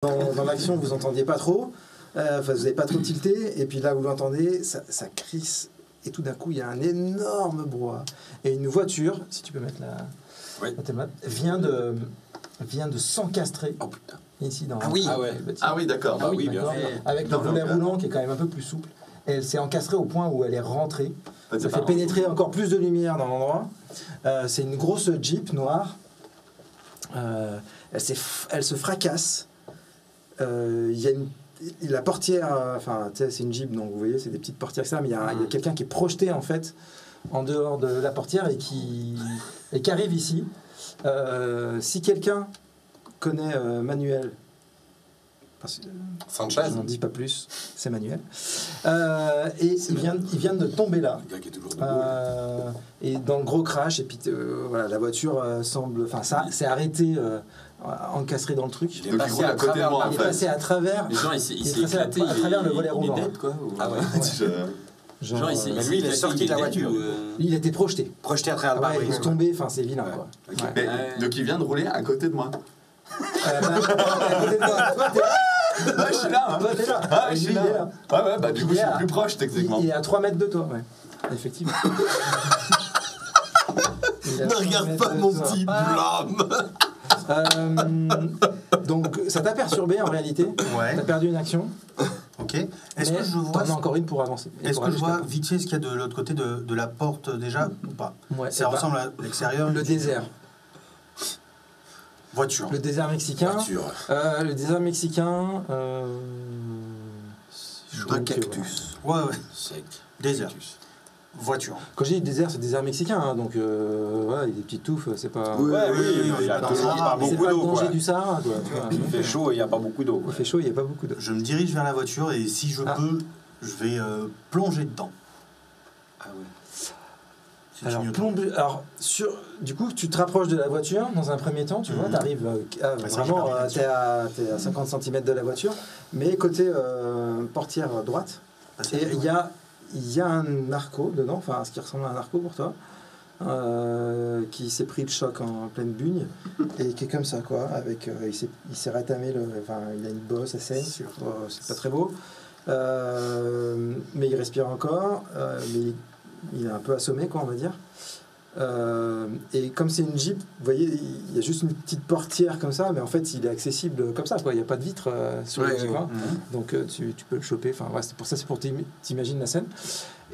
Dans l'action, vous entendiez pas trop, vous n'avez pas trop tilté, et puis là, vous l'entendez, ça crisse, et tout d'un coup, il y a un énorme brouhaha. Et une voiture, si tu peux mettre la thématique, vient de s'encastrer. Oh putain. Ici dans oui, d'accord. Bah oui, bien sûr. Avec le volet roulant qui est quand même un peu plus souple. Et elle s'est encastrée au point où elle est rentrée. Ça fait pénétrer encore plus de lumière dans l'endroit. C'est une grosse Jeep noire. Elle se fracasse. Il y a la portière, c'est une Jeep, donc vous voyez, c'est des petites portières ça, mais il y a quelqu'un qui est projeté en fait en dehors de la portière et qui arrive ici. Si quelqu'un connaît Manuel, Sanchez, je n'en dis pas plus, c'est Manuel, et il vient de tomber là, le gars qui est toujours debout, et dans le gros crash, et puis voilà, la voiture semble, ça s'est arrêté. Encastré dans le truc. Il est passé à côté de moi. Il est passé à travers. Les gens, il s'est éclaté à travers le volet roulant. Il est dead, quoi. Ah ouais. Genre, lui, il est sorti de la voiture. Il a été projeté. Projeté à travers le pare-brise. Il est tombé. Enfin, c'est vilain, quoi. Okay. Donc il vient de rouler à côté de moi. À côté de toi, t'es là. Je suis là. Toi, t'es là. Je suis là. Ouais, bah du coup, je suis plus proche, techniquement. Il est à 3 mètres de toi, ouais. Effectivement. Ne regarde pas mon petit blâme. Donc ça t'a perturbé en réalité. Ouais. T'as perdu une action. Ok. Est-ce que je vois t'en as encore une pour avancer. Est-ce que je vois vite fait ce qu'il y a de l'autre côté de la porte déjà ou pas? Ouais, ça ressemble à l'extérieur. Le désert. Voiture. Le désert mexicain. Le désert mexicain. Un cactus. Ouais. Sec. Désert. Cactus. Voiture. Quand je dis désert, c'est désert mexicain, hein, donc voilà, il y a des petites touffes, c'est pas. Oui, il y a pas c'est pas le danger du Sahara, quoi. Il fait chaud et il n'y a pas beaucoup d'eau. Il fait chaud, il n'y a pas beaucoup d'eau. Je me dirige vers la voiture et si je peux, je vais plonger dedans. Ah ouais. Alors, du coup, tu te rapproches de la voiture dans un premier temps, tu vois, tu arrives vraiment, t'es à 50 cm de la voiture, mais côté portière droite, et il y a un narco dedans, enfin ce qui ressemble à un narco pour toi, qui s'est pris le choc en pleine bugne et qui est comme ça, quoi, avec il s'est ratamé, il a une bosse, ça saigne, c'est pas très beau, mais il respire encore, mais il est un peu assommé, quoi, on va dire. Et comme c'est une Jeep, vous voyez, il y a juste une petite portière comme ça, mais en fait il est accessible comme ça, quoi. Il n'y a pas de vitre sur le Jeep, donc tu peux le choper. Enfin, c'est pour ça, c'est pour t'imaginer la scène.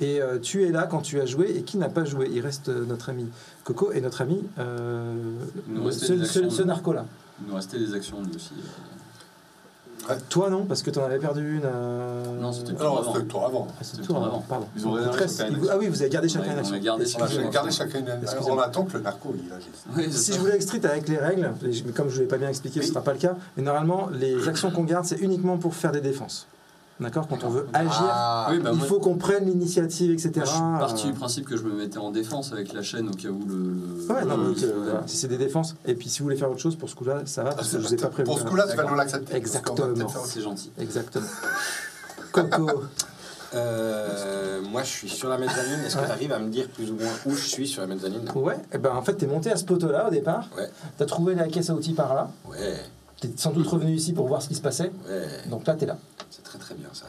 Et tu es là quand tu as joué, et qui n'a pas joué? Il reste notre ami Coco et notre ami ce narco là. Il nous restait des actions lui aussi. Toi non, parce que tu en avais perdu une. Non, c'était le tour avant. C'était le tour avant, pardon. Ils ont chacun oui, vous avez gardé chacun une action. On a gardé chacun une action. On attend que le narco il agisse. Si je voulais être strict avec les règles, mais comme je ne l'ai pas bien expliqué, ce ne sera pas le cas, mais normalement, les actions qu'on garde, c'est uniquement pour faire des défenses. D'accord? Quand on veut agir, il faut qu'on prenne l'initiative, etc. Moi, je suis parti du principe que je me mettais en défense avec la chaîne au cas où si c'est des défenses. Et puis si vous voulez faire autre chose, pour ce coup-là, ça va, parce que je ne vous ai pas prévu. Pour ce coup-là, tu vas nous l'accepter. Exactement. C'est gentil. Exactement. Coco. Moi, je suis sur la mezzanine. Est-ce que tu arrives à me dire plus ou moins où je suis sur la mezzanine? Ouais, et en fait, tu es monté à ce poteau-là au départ. Ouais. Tu as trouvé la caisse à outils par là. Ouais. Tu es sans doute revenu ici pour voir ce qui se passait. Ouais. Donc là, tu es là. C'est très très bien ça.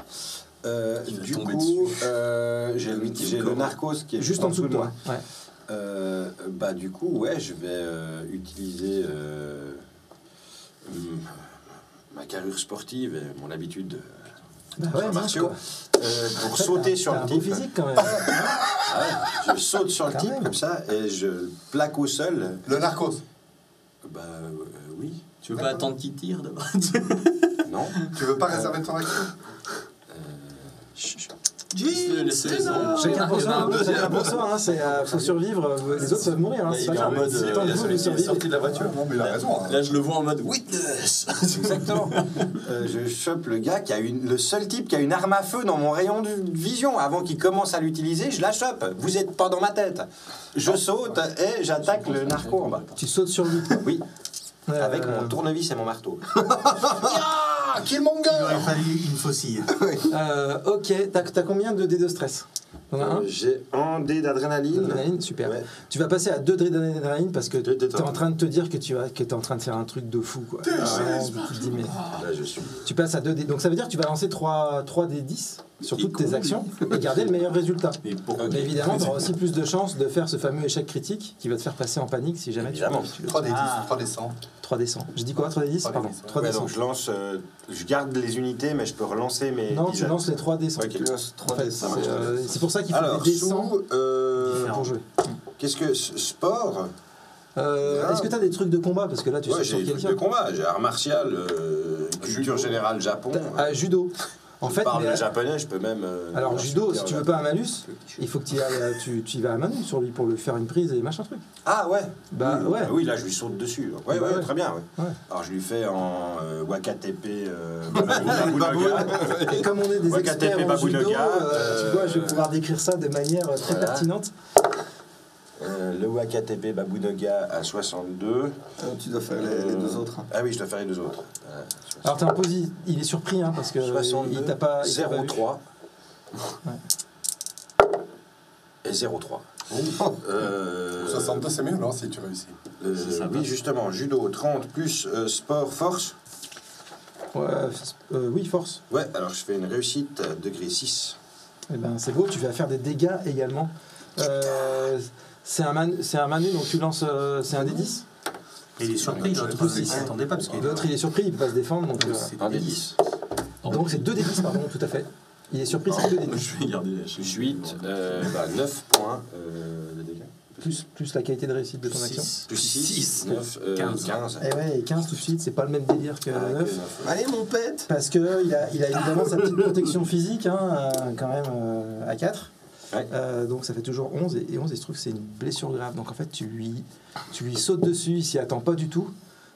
Du coup, j'ai le narcos qui est juste en dessous de toi. Ouais. Du coup, je vais utiliser ma carrure sportive et mon habitude de martiaux pour sauter sur le type. Physique quand même. Je saute sur le type comme ça et je le plaque au sol. Le narcos. Oui. Tu veux pas attendre qu'il tire d'abord? Non. Tu veux pas réserver ton action? Chacun pour soi, hein, faut survivre, les autres peuvent mourir. Hein, il est en mode sorti de la voiture. Non, mais il a raison. Là, je le vois en mode witness. Exactement. Je chope le gars le seul type qui a une arme à feu dans mon rayon de vision. Avant qu'il commence à l'utiliser, je la chope. Vous êtes pas dans ma tête. Je saute et j'attaque le narco en bas. Tu sautes sur lui? Oui. Avec mon tournevis et mon marteau. Kill mon Il gars. aurait fallu une faucille. Ok, t'as combien de dés de stress? T'en as un? J'ai un dé d'adrénaline. D'adrénaline, super. Ouais. Tu vas passer à 2 dés d'adrénaline parce que Deux tu es détentes. en train de te dire que tu es en train de faire un truc de fou. Quoi. Vraiment, tu te dis, mais... Là, je suis. Tu passes à 2 dés. Donc ça veut dire que tu vas lancer 3 dés 10 sur toutes tes actions et garder le meilleur résultat. Mais pourquoi Mais évidemment, tu auras aussi plus de chances de faire ce fameux échec critique qui va te faire passer en panique si jamais Évidemment. tu 3 des 10, 3 des 100. 3 des 100. Je dis quoi 3 des 10 3 des Pardon. 10, 3 des Ouais, 100. donc je lance. Je garde les unités, mais je peux relancer mes. Non, tu dizaines. lances les 3 des 100. Ok. En fait, c'est pour ça qu'il faut Alors, des dés 100 pour jouer. qu'est-ce que. Sport. Est-ce que tu as des trucs de combat? Parce que là, tu Ouais, sais j'ai sur des trucs quelqu'un. de combat. J'ai art martial, culture générale Japon. Judo. En Je fait, parle mais, le japonais, je peux même. alors judo, si tu veux pas un malus, petit il faut que tu y vas à main nue sur lui pour lui faire une prise et machin truc. Ah ouais. Bah oui, ouais. Oui, là je lui saute dessus. Ouais, Bah ouais. très bien. Ouais. Ouais. Alors je lui fais en Wakatepe Babunaga. Et comme on est des Wakatepe experts en judo, Babunaga, tu vois, je vais pouvoir décrire ça de manière très voilà. pertinente. Le Wakatepe Babunaga à 62. Tu dois faire les 2 autres. Ah oui, je dois faire les 2 autres. Alors t'as un posi, il est surpris hein, parce que 62, il t'a pas. 0,3. Ouais. Et 0,3. 62, c'est mieux, non, si tu réussis. Oui, justement, judo 30 plus sport force. Ouais, oui, force. Ouais, alors je fais une réussite degré 6. Eh ben c'est beau, tu vas faire des dégâts également. C'est un manu, donc tu lances. C'est un D10. Et il est surpris, l'autre, Plus il six. s'attendait pas parce qu'il L'autre il est surpris, il peut pas se défendre. Donc Un des 10. donc c'est 2 D10, pardon, tout à fait. Il est surpris, c'est 2 D10. Je vais garder la chaîne. 8, 9 points de dégâts. Plus la qualité de réussite de ton action. Plus 6, 9, 15. Et ouais, et 15 tout de suite, c'est pas le même délire que 9. Allez, mon pète. Parce que il a évidemment sa petite protection physique, hein, quand même à 4. Ouais. Donc ça fait toujours 11. Et 11, il se trouve que c'est une blessure grave. Donc en fait, tu lui sautes dessus, il s'y attend pas du tout.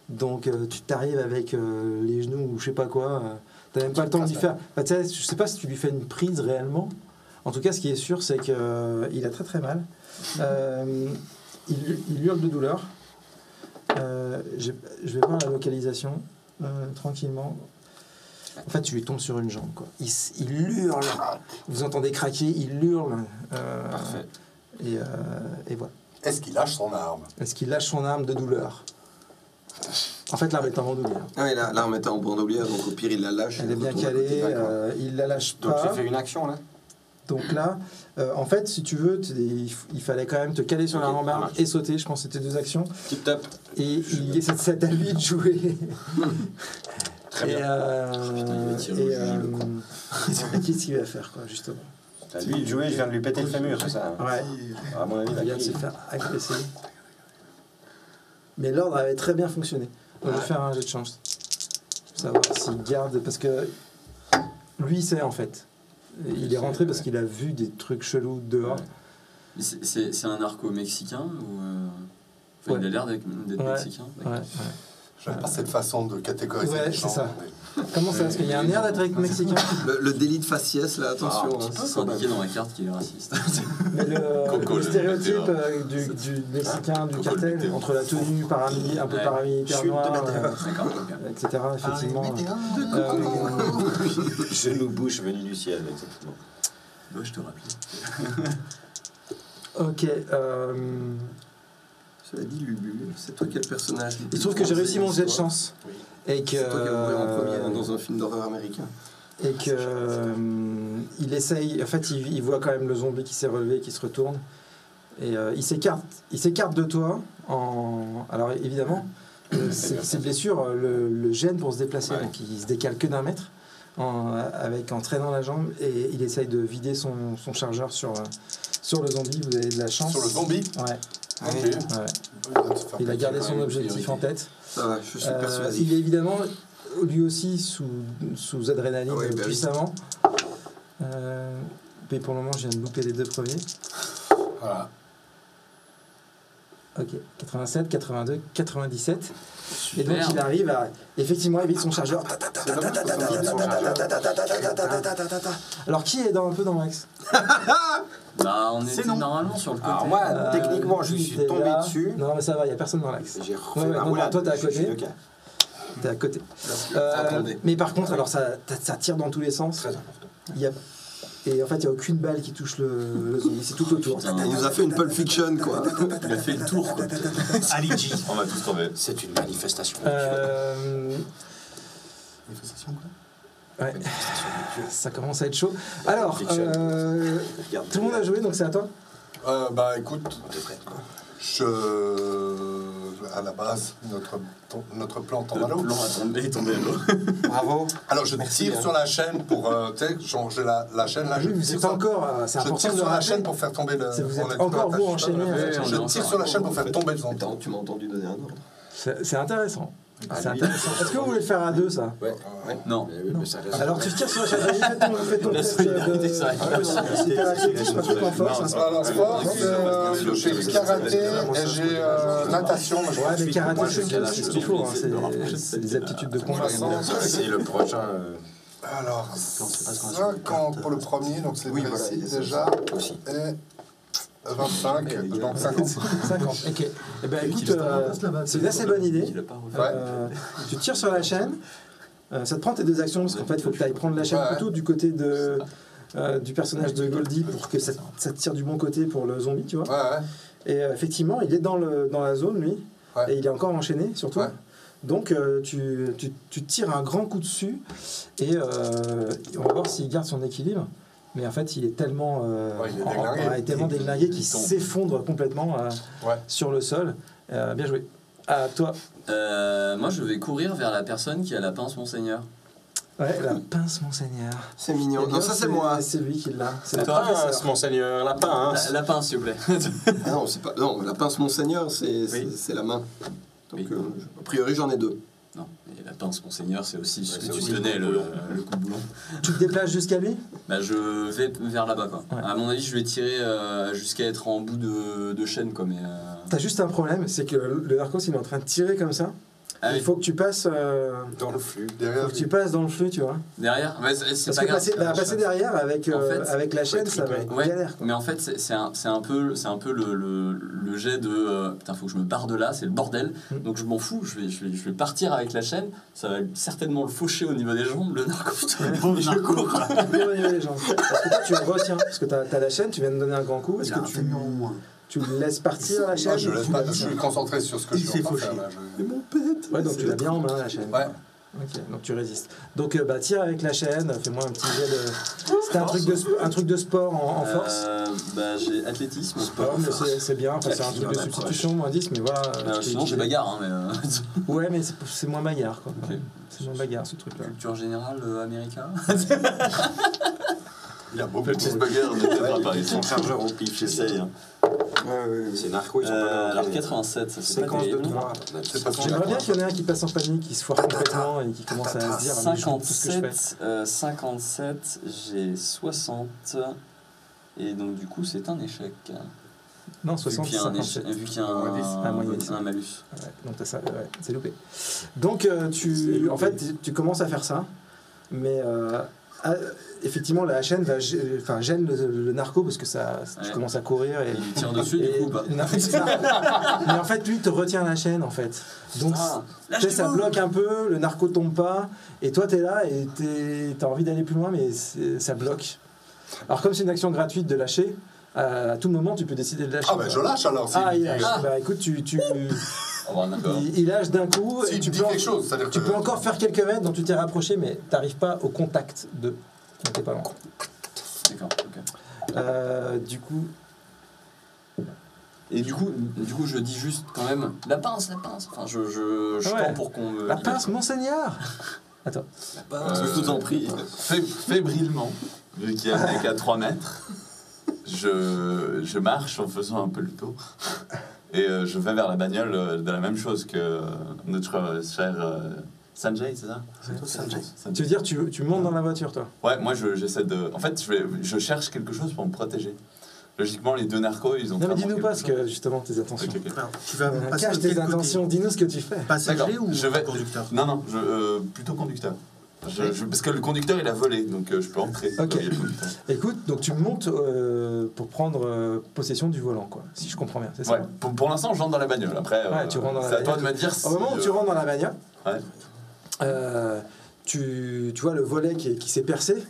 Donc tu t'arrives avec les genoux ou je sais pas quoi. T'as même pas le temps de lui faire. Bah, tu sais, je sais pas si tu lui fais une prise réellement. En tout cas, ce qui est sûr, c'est qu'il a très très mal. Il hurle de douleur. Je vais voir la localisation tranquillement. En fait, tu lui tombes sur une jambe, quoi. Il hurle. Vous entendez craquer, il hurle. Parfait. Et voilà. Est-ce qu'il lâche son arme? Est-ce qu'il lâche son arme de douleur? En fait, l'arme est en bandoulière. Ah oui, là, on mettait en bandoulière, donc au pire, il la lâche. Elle est bien calée, il la lâche Donc j'ai pas. fait une action là. Donc là, en fait, si tu veux, il fallait quand même te caler sur la Ok, ça rambarde marche. et sauter. Je pense que c'était 2 actions. Tip top. Et c'est à lui de jouer. Très bien. Putain, il va tirer au Qu'est-ce qu'il va faire, quoi, justement? T'as lui de jouer, je viens de lui péter le fémur, c'est ça? Ouais. À mon avis, Il vient de se faire agresser. Mais l'ordre avait très bien fonctionné. Donc, je vais faire un jet de chance. Pour savoir s'il garde. Parce que lui, il sait en fait. Il est rentré parce qu'il a vu des trucs chelous dehors. Mais c'est un narco mexicain ou enfin, Ouais. il a l'air d'être Ouais. mexicain. Ouais, ouais. J'aime pas cette façon de catégoriser Ouais, les c'est gens. ça. Comment ça? Parce qu'il y a un air d'être avec mexicain. Le délit de faciès, là, attention. hein. C'est indiqué dans la carte qu'il est raciste. Mais Coco, le le stéréotype Météor. du mexicain, du Coco, cartel, le Météor. entre la tenue un peu Ouais. paramilitaire Chute de noire, D'accord, ok. etc. Effectivement. Genou bouche venu du ciel, exactement. Bah, je te rappelle. Ok. Cela dit, Lubu, c'est toi quel personnage? Il se trouve que j'ai réussi mon jet de chance. Et que. C'est toi qui vas mourir en premier dans un film d'horreur américain. Et que. Il essaye. En fait, il voit quand même le zombie qui s'est relevé, qui se retourne. Et il s'écarte de toi. Alors évidemment, ses blessures le gênent pour se déplacer. Ouais. Donc il se décale que d'1 mètre. En traînant la jambe. Et il essaye de vider son chargeur sur le zombie. Vous avez de la chance. Sur le zombie? Ouais. Ok. Ouais. Il a gardé son objectif en tête. Ça va, je suis persuasif. Il est évidemment lui aussi sous adrénaline Oui, bah oui. puissamment. Mais pour le moment, je viens de louper les 2 premiers. Voilà. Ok, 87, 82, 97. Et donc Super. il arrive à effectivement éviter son chargeur. Alors qui est un peu dans l'axe? Bah, on était normalement sur le côté. Alors moi, techniquement, je lui, suis t'es tombé là. dessus. Non mais ça va, il n'y a personne dans l'axe. J'ai refait Ouais, ma non, roulade. toi, t'es à Je suis côté. de cas. T'es à côté. Attendez. Mais par contre, alors ça tire dans tous les sens. Très important. Il y a Et en fait, il n'y a aucune balle qui touche le zombie, c'est tout autour. Putain. Il nous a fait une Pulp Fiction, quoi. Il a fait le tour, quoi. Ali G. On va tous tomber. C'est une manifestation. Manifestation, quoi. Ouais, ça commence à être chaud. Alors, Fiction. tout le monde a joué, donc c'est à toi. Bah écoute, à la base, notre plan tombe à l'eau. Le plan est tombé à l'eau. Bravo. Alors je tire sur la chaîne pour, tu sais, changer la chaîne là. Oui, mais c'est pas encore. C'est Je important tire de sur la rappeler. chaîne pour faire tomber le. Vous on êtes est encore tout vous attaché. enchaîné. Je tire sur la chaîne pour faire tomber le zombie. Attends, tu m'as entendu donner un ordre. C'est intéressant. C'est intéressant. Est-ce que vous voulez le faire à deux, ça? Ouais. Non. Mais ça reste. Alors tu tires sur la chaîne. Vas-y, fais ton La test solidarité, ça arrive. Si t'es actif, je passe tout en force. Alors sport, j'ai karaté et j'ai natation. Mais je Ouais, pense mais que karaté, je suis c'est ce qu'il faut. C'est des aptitudes de combat. C'est le prochain. Alors, 50 pour le premier, donc c'est Oui, précis voilà, déjà. Aussi. Et 25, donc 50. 50. Ok. Eh ben écoute, c'est une assez bonne idée. Il a pas refait. Tu tires sur la chaîne. Ça te prend tes deux actions parce qu'en fait, il faut que tu ailles prendre la chaîne plutôt du côté du personnage de Goldie pour que ça te tire du bon côté pour le zombie, tu vois. Ouais. Et effectivement, il est dans la zone, lui. Ouais. Et il est encore enchaîné, surtout. Ouais. Donc, tu tires un grand coup dessus et on va voir s'il garde son équilibre. Mais en fait, il est tellement, il est déglingué. déglingué qu'il s'effondre complètement sur le sol. Bien joué. À toi. Moi, je vais courir vers la personne qui a la pince Monseigneur. Ouais, la pince, Monseigneur. C'est mignon. Eh bien, Non, ça c'est moi. C'est lui qui l'a. C'est La le professeur. pince, monseigneur, la pince. La pince, s'il vous plaît. Ah non, c'est pas. Non, la pince Monseigneur, c'est la main. Donc, Oui. a priori, j'en ai deux. Non, et la pince Monseigneur, c'est aussi ce que c'est tu aussi tenais, le le coup de boulon. Tu te déplaces jusqu'à lui? Bah, je vais vers là-bas, quoi. Ouais. À mon avis, je vais tirer jusqu'à être en bout de chaîne, quoi. Mais, T'as juste un problème, c'est que le Narcos il est en train de tirer comme ça. Ah, Il faut que tu passes. Dans le flux. Derrière, Faut que tu passes dans le flux, tu vois. derrière, ouais, c'est Parce pas que grave. passer derrière avec, En fait, avec la chaîne, ça va être Ouais, galère. Quoi. mais en fait, c'est un peu le jet de putain, faut que je me barre de là, c'est le bordel. Donc je m'en fous, je vais partir avec la chaîne, ça va certainement le faucher au niveau des jambes, le narco. Et je cours. Bien au niveau des jambes. Parce que toi, tu le retiens. Parce que t'as la chaîne, tu viens de donner un grand coup. Est-ce que tu le laisses partir la chaîne? je ou laisse tu pas, la je tiens suis concentré sur ce que je suis en train de faire là. Ouais, donc tu l'as bien en main la chaîne. Ouais. Ok, donc tu résistes. Donc tire avec la chaîne, fais-moi un petit jet de. C'était un truc de sport en force. Bah, j'ai athlétisme. Sport, mais c'est bien, enfin, c'est un truc de substitution, moins 10, mais voilà. Sinon, j'ai bagarre, hein, mais. Ouais, mais c'est moins bagarre, quoi. Ok. C'est moins bagarre, ce truc-là. Culture générale américaine. Il y a beaucoup Petite de bagarre, ne t'attends pas. Ils sont chargeurs au pif, j'essaye. hein. C'est narco, ils sont pas Alors 87, ça fait pas Séquence de terrible. 3. C'est pas son J'aimerais bien qu'il y en ait un qui passe en panique, qui se foire complètement et qui commence à se dire ah, mais je comprends tout ce que je fais. 57, j'ai 60. Et donc du coup c'est un échec. Non, 60, vu qu'il y a un, 57. vu qu'il y a un malus. Ouais, donc t'as ça, ouais, c'est loupé. Donc en fait, tu commences à faire ça, mais effectivement la chaîne gêne le narco parce que tu commences à courir et il lui tire dessus du coup bah. Mais en fait lui il te retient la chaîne en fait. Donc ça bloque un peu, le narco tombe pas et toi t'es là et t'as envie d'aller plus loin mais ça bloque. Alors comme c'est une action gratuite de lâcher, à tout moment tu peux décider de lâcher. Ah bah je lâche alors. Il lâche. Bah écoute il lâche d'un coup et tu peux encore faire quelques mètres dont tu t'es rapproché mais t'arrives pas au contact de. T'es pas loin. D'accord, ok. Du coup. Et du coup, je dis juste quand même la pince. Enfin, je tends pour qu'on me. La pince, monseigneur. Attends. Je vous en prie. Fébrilement, vu qu'il y a un mec à 3 mètres, je marche en faisant un peu le tour. Et je vais vers la bagnole de la même chose que notre cher Sanjay, c'est ça? Sanjay. Tu veux dire, tu montes dans la voiture, toi? Ouais, moi j'essaie de. En fait, je cherche quelque chose pour me protéger. Logiquement, les deux narcos, ils ont. Non, mais dis-nous pas ce que, justement, tes intentions. Ok. Alors, tu vas passer Cache de quel tes côté? intentions, dis-nous ce que tu fais. Passager ou je vais... conducteur? Non, plutôt conducteur. Parce que le conducteur, il a volé, donc je peux entrer. Ok. Écoute, donc tu montes pour prendre possession du volant, quoi, si je comprends bien, c'est ça? Ouais, pour l'instant, je rentre dans la bagnole. Après, tu rentres dans la c'est à toi de bagnole. me dire si. Au moment où tu rentres dans la bagnole, Ouais. tu vois le volet qui s'est percé,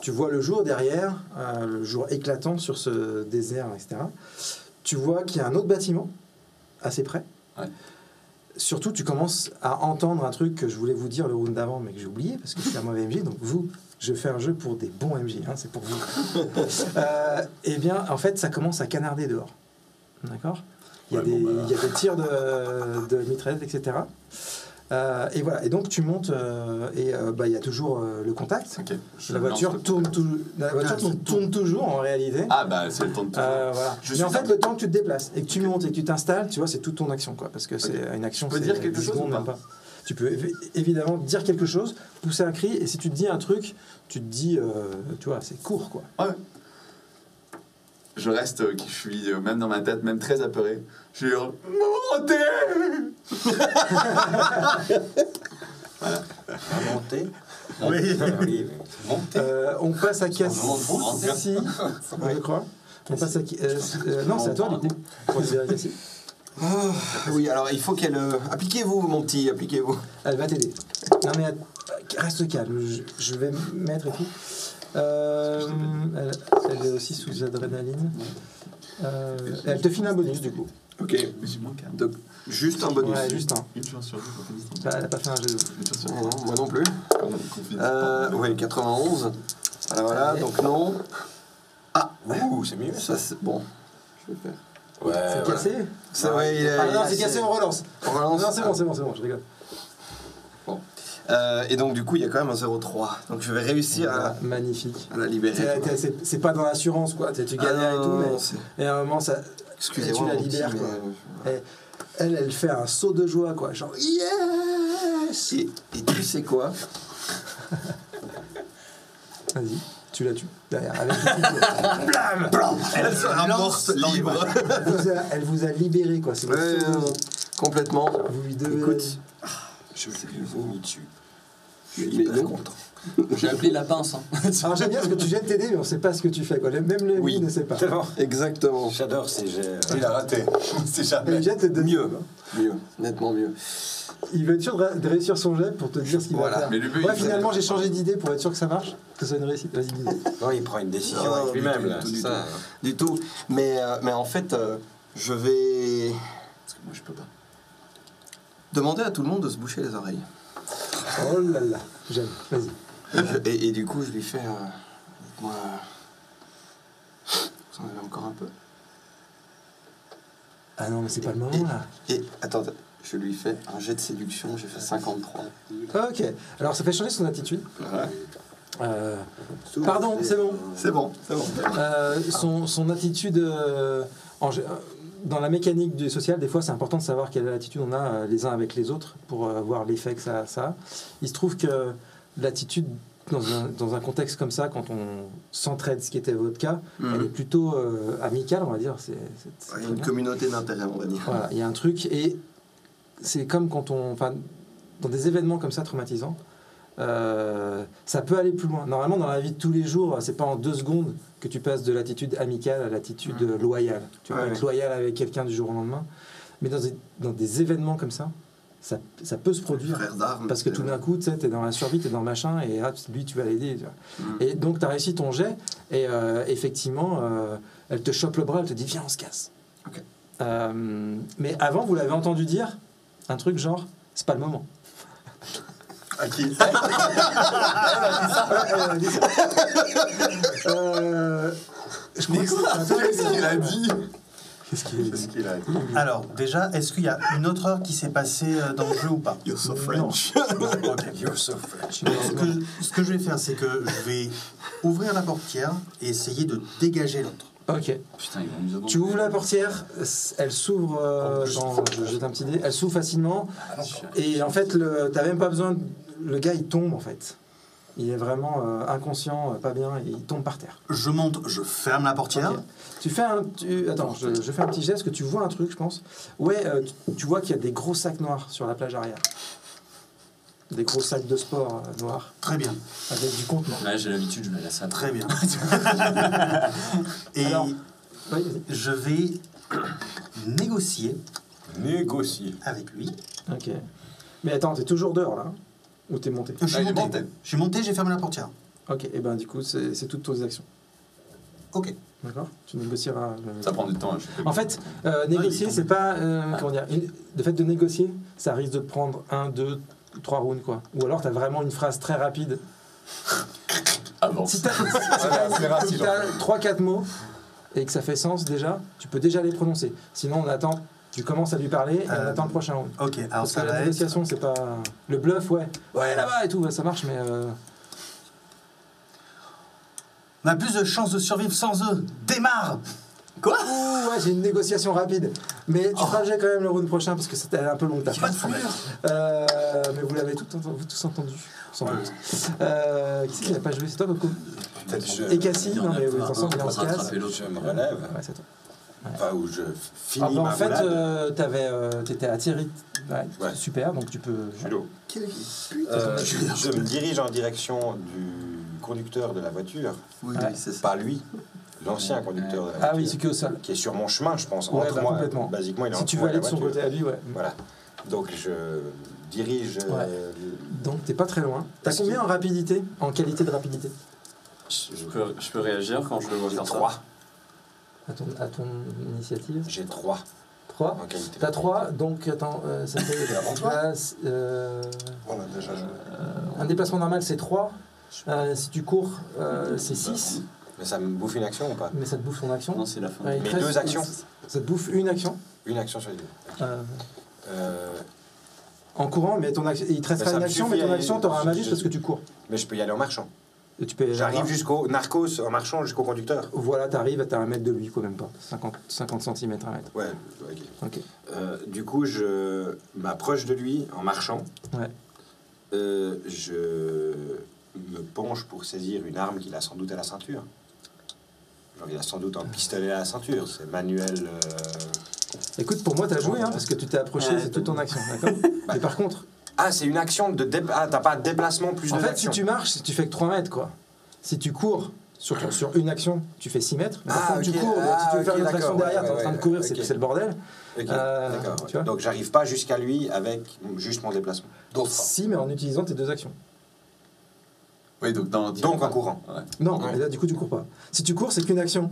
tu vois le jour derrière, le jour éclatant sur ce désert, etc. Tu vois qu'il y a un autre bâtiment assez près. Ouais. Surtout, tu commences à entendre un truc que je voulais vous dire le round d'avant, mais que j'ai oublié parce que je suis un mauvais MJ. Donc je fais un jeu pour des bons MJ, hein, c'est pour vous. Eh bien, en fait, ça commence à canarder dehors. D'accord ? Il y a des tirs de mitraillettes, etc. Et voilà. Et donc tu montes il y a toujours le contact. Ok. La voiture tourne toujours en réalité. Ah bah c'est le temps de tout. Voilà. Mais en fait, le temps que tu te déplaces et que tu montes et que tu t'installes, tu vois, c'est toute ton action, quoi. Parce que c'est une action. Tu peux dire quelque 10 chose secondes, ou pas même pas. Tu peux évidemment dire quelque chose, pousser un cri, et si tu te dis un truc, tu te dis, tu vois, c'est court, quoi. Ouais. Je reste, qui suis même dans ma tête, même très apeuré. Je hurle montez. Voilà. Monter. Oui. Monter. On passe à Cassie, Merci. je crois. On passe à non, c'est à toi, du coup. Pour libérer Cassie. Oui, alors il faut qu'elle... appliquez-vous, mon petit, appliquez-vous. Elle va t'aider. Non, mais reste calme. Je vais mettre et tout. Elle est aussi sous adrénaline. Elle te file un bonus, du coup. Ok. Mais j'ai moins qu'un. Donc, juste un bonus. Ouais, juste un. Une chance sur deux. Elle n'a pas fait un jeu de ouf. Une chance sur Non, deux. non, moi non plus. Oui, 91. Voilà, Allez. donc non. Ouh, c'est mieux. Ça, c'est bon. Je vais faire. Ouais, C'est voilà. cassé. C'est vrai, il est... Ah non, c'est cassé, on relance. On relance. Non, c'est bon, je rigole. Et donc, du coup, il y a quand même un 0,3. Donc, je vais réussir Magnifique. à la libérer. C'est pas dans l'assurance, quoi. Tu galères et tout, mais. c'est... Et à un moment, ça. Excusez-moi, tu la mon petit, libères, mais, quoi. Elle fait un saut de joie, quoi. Genre, yes! Et tu sais quoi? Vas-y, tu la tues. Derrière, avec le Blam, blam. Elle sera morte libre. elle vous a libéré, quoi. C'est Ouais, complètement. Vous lui devez. Écoute, Je lui vomis dessus. Je Mais suis hyper non. content. J'ai appelé la pince. Hein. Alors j'aime bien parce que tu viens de t'aider, mais on sait pas ce que tu fais, quoi. Même le Oui. ne sait pas. exactement. J'adore ces jets. Il a raté. C'est Et jamais. il vient de te donner. Mieux, nettement mieux. Il veut être sûr de réussir son jet pour te dire ce qu'il Voilà. va faire. Mais le but, Ouais, il finalement, fait- j'ai changé d'idée pour être sûr que ça marche, que ce soit une réussite. Vas-y, dis. Non, il prend une décision Non, avec du lui-même, tout, là. du tout, c'est du ça. Du tout. Mais en fait, je vais Parce que moi je peux pas. demander à tout le monde de se boucher les oreilles. Oh là là, j'aime. Vas-y. Et du coup, je lui fais... moi... Vous en avez encore un peu? Ah non, mais c'est pas le moment là. Et attends, je lui fais un jet de séduction, j'ai fait 53. Ok. Alors ça fait changer son attitude. Ouais. Pardon, c'est bon. C'est bon, c'est bon. Son attitude dans la mécanique du social, des fois c'est important de savoir quelle attitude on a les uns avec les autres pour voir l'effet que ça a. Il se trouve que l'attitude dans un contexte comme ça, quand on s'entraide, ce qui était votre cas, elle est plutôt amicale, on va dire. C'est Il y a très une bien. communauté d'intérêt, on va dire. Voilà, il y a un truc, et c'est comme quand dans des événements comme ça traumatisants, ça peut aller plus loin. Normalement, dans la vie de tous les jours, c'est pas en 2 secondes que tu passes de l'attitude amicale à l'attitude loyale. Tu vas Ouais, être loyal avec quelqu'un du jour au lendemain, mais dans des événements comme ça peut se produire. Frère d'armes. Parce que tout d'un coup, tu sais, t'es dans la survie, t'es dans le machin, et lui, tu vas l'aider. Tu vois. Et donc, t'as réussi ton jet, et effectivement, elle te chope le bras, elle te dit, viens, on se casse. Ok. Mais avant, vous l'avez entendu dire un truc genre, c'est pas le moment. À qui? Elle a dit ça. Je crois que c'est Qu'est-ce qu'il a dit? Qu'est-ce qu'il a dit? C'est ce qu'il a dit. Alors, déjà, est-ce qu'il y a une autre heure qui s'est passée dans le jeu ou pas? You're so French. Ok. You're so French. Ce que je vais faire, c'est que je vais ouvrir la portière et essayer de dégager l'autre. Ok. Putain, ils vont nous avoir- Tu ouvres la portière, elle s'ouvre, je jette un petit dé, elle s'ouvre facilement, et en fait, t'as même pas besoin, le gars il tombe en fait. Il est vraiment inconscient, pas bien, et il tombe par terre. Je monte, je ferme la portière. Ok. Tu fais attends, je fais un petit geste, que tu vois un truc, je pense. Ouais, tu vois qu'il y a des gros sacs noirs sur la plage arrière. Des gros sacs de sport noirs, Très bien, avec du contenant. Ouais, j'ai l'habitude, je me laisse ça. très bien. Et Alors, oui, vas-y. je vais négocier Négocier. avec lui. Ok. Mais attends, t'es toujours dehors là, hein? Ou t'es monté? Je suis il est monté. monté. Je suis monté, j'ai fermé la portière. Ok, et ben du coup, c'est toutes tes actions. Ok. D'accord. Tu négocieras. Ça prend du temps. Hein, En fait, négocier, c'est pas. Comment dire, le fait de négocier, ça risque de te prendre 1, 2, 3 rounds, quoi. Ou alors, tu as vraiment une phrase très rapide. Avance. Si tu as 3-4 mots et que ça fait sens déjà, tu peux déjà les prononcer. Sinon, on attend. Tu commences à lui parler et on attend le prochain round. Ok, alors Parce que ça la va être... négociation, c'est pas. Le bluff, ouais. Ouais, là-bas et tout, ça marche, mais. On a plus de chances de survivre sans eux. Démarre. Quoi? Ouh, ouais, j'ai une négociation rapide. Mais tu feras le jet quand même le round prochain parce que c'était un peu long ta Pas de phrase. Mais vous l'avez vous tous entendu. Sans doute. Qui c'est qui n'a pas joué? C'est toi, Coco? Peut-être Et Cassie? Non, mais ensemble, on se casse. rattraper l'autre. je me relève. Ouais, c'est toi. Enfin, où je Ah, finis bah, en ma fait, roulade. t'étais attiré. Ouais, Ouais. super, donc tu peux. Culot. Je me dirige en direction du conducteur de la voiture. Oui, Ouais. c'est ça. Pas lui, l'ancien conducteur de la voiture. Ah oui, c'est qui est au sol. Qui est sur mon chemin, je pense. Ouais, Entre bah, moi, complètement. basiquement, il est Si entre tu veux moi et aller la de son voiture. côté à lui, ouais. Voilà. Donc je dirige. Ouais. Donc t'es pas très loin. T'as Est-ce combien en rapidité? En qualité de rapidité? Je peux réagir quand je le vois J'ai faire ça. 3. À ton initiative? J'ai 3 3? en qualité. T'as 3, donc attends, ça fait. avant toi. Place, On a déjà joué. un déplacement normal c'est 3. Si tu cours, c'est 6. Mais ça me bouffe une action ou pas? Mais ça te bouffe ton action. Non, c'est la fin. Ouais, il Mais te reste- 2 actions. Ça te bouffe une action. Une action sur les deux. Euh, en courant, mais ton action, il te restera Mais ça une me action, suffit mais ton à- action, t'auras un malus je- parce que tu cours. Mais je peux y aller en marchant. Et tu peux J'arrive jusqu'au narcos en marchant jusqu'au conducteur. Voilà, t'arrives, t'as 1 mètre de lui, quoi, même pas. 50 cm, 1 mètre. Ouais, ok. Ok. Du coup, je m'approche de lui en marchant. Ouais. Je me penche pour saisir une arme qu'il a sans doute à la ceinture. Genre, il a sans doute un pistolet à la ceinture. C'est manuel. Écoute, pour moi, t'as joué, hein, parce que tu t'es approché, Ouais, c'est toute ton action, d'accord? Mais par contre, Ah, c'est une action de. Ah, t'as pas de déplacement plus en de fait, action. si tu marches, tu fais que 3 mètres, quoi. Si tu cours sur une action, tu fais 6 mètres. Mais par contre, tu ok. cours, donc si tu veux faire une autre action d'accord, derrière, t'es en train de courir, ok. c'est le bordel. Ok, d'accord, d'accord. tu vois. Donc, j'arrive pas jusqu'à lui avec juste mon déplacement. Si, mais en utilisant tes 2 actions. Oui, Donc, en courant. Ouais. Non, Ouais. mais là, du coup, tu cours pas. Si tu cours, c'est qu'une action.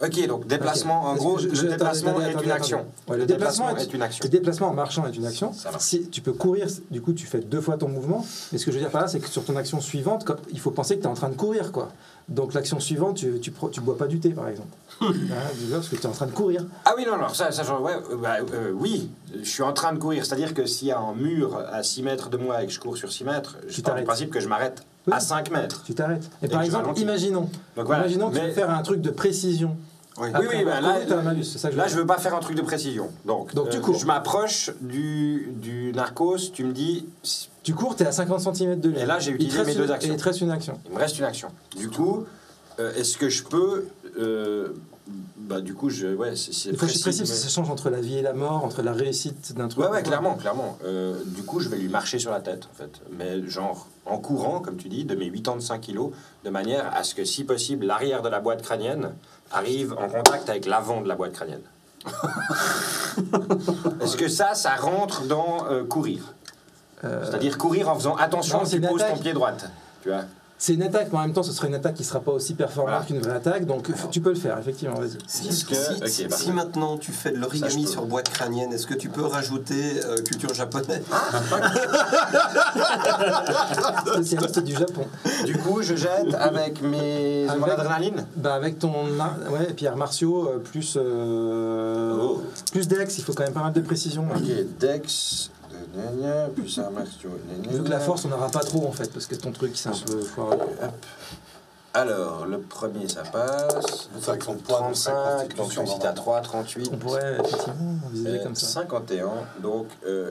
Ok, donc déplacement, Ok. en Parce gros, que le déplacement attendez, est attendez, une attendez. action. Ouais, le déplacement est une action. Le déplacement en marchant est une action. Ça marche. Si tu peux courir, du coup, tu fais 2 fois ton mouvement. Mais ce que je veux dire par là, c'est que sur ton action suivante, il faut penser que tu es en train de courir, quoi. Donc l'action suivante, tu bois pas du thé, par exemple. Parce que tu es en train de courir. Ah oui, non, non, ça ouais, oui, je suis en train de courir. C'est-à-dire que s'il y a un mur à 6 mètres de moi et que je cours sur 6 mètres, je pars du t'arrêtes. principe que je m'arrête Oui. à 5 mètres. Tu t'arrêtes. Et Et par que je exemple, ralentis. imaginons Donc voilà. que tu veux faire un truc de précision. Oui, Après oui, avoir ben couru, t'as un malus, c'est ça que je là, veux je dire. veux pas faire un truc de précision. Donc Tu cours. je m'approche du narcos, tu me dis, Tu cours, tu es à 50 cm de lui. Et là, j'ai Il te utilisé reste mes 2 une- actions. Et il te reste une action. il me reste une action. Du coup, est-ce que je peux... bah du coup, c'est Il faut que je précis, précise, parce mais- que ça change entre la vie et la mort, entre la réussite d'un truc. Ouais, clairement. Du coup, je vais lui marcher sur la tête, en fait. Mais genre, en courant, comme tu dis, de mes 85 kilos, de manière à ce que, si possible, l'arrière de la boîte crânienne arrive en contact avec l'avant de la boîte crânienne. Est-ce que ça rentre dans courir? C'est-à-dire courir en faisant attention non, que c'est tu une poses attaque. ton pied droite. Tu vois? C'est une attaque, mais en même temps, ce serait une attaque qui ne sera pas aussi performante Voilà. qu'une vraie attaque, donc tu peux le faire, effectivement, vas-y. Est-ce que- ok, parfait. Si maintenant tu fais de Ça, l'origami je peux. sur boîte crânienne, est-ce que tu peux rajouter culture japonaise? Spécialiste du Japon. Du coup, je jette avec mon Avec- adrénaline. Bah avec ton ouais, pierres martiaux plus Oh. plus Dex, il faut quand même pas mal de précision. Ok, Dex, plus un martiaux. Vu que la force on n'aura pas trop en fait parce que ton truc c'est un peu foireux. Alors, le premier, ça passe. C'est avec son poids, 35, donc je suis à 3, 38. On pourrait effectivement viser comme ça. 51, donc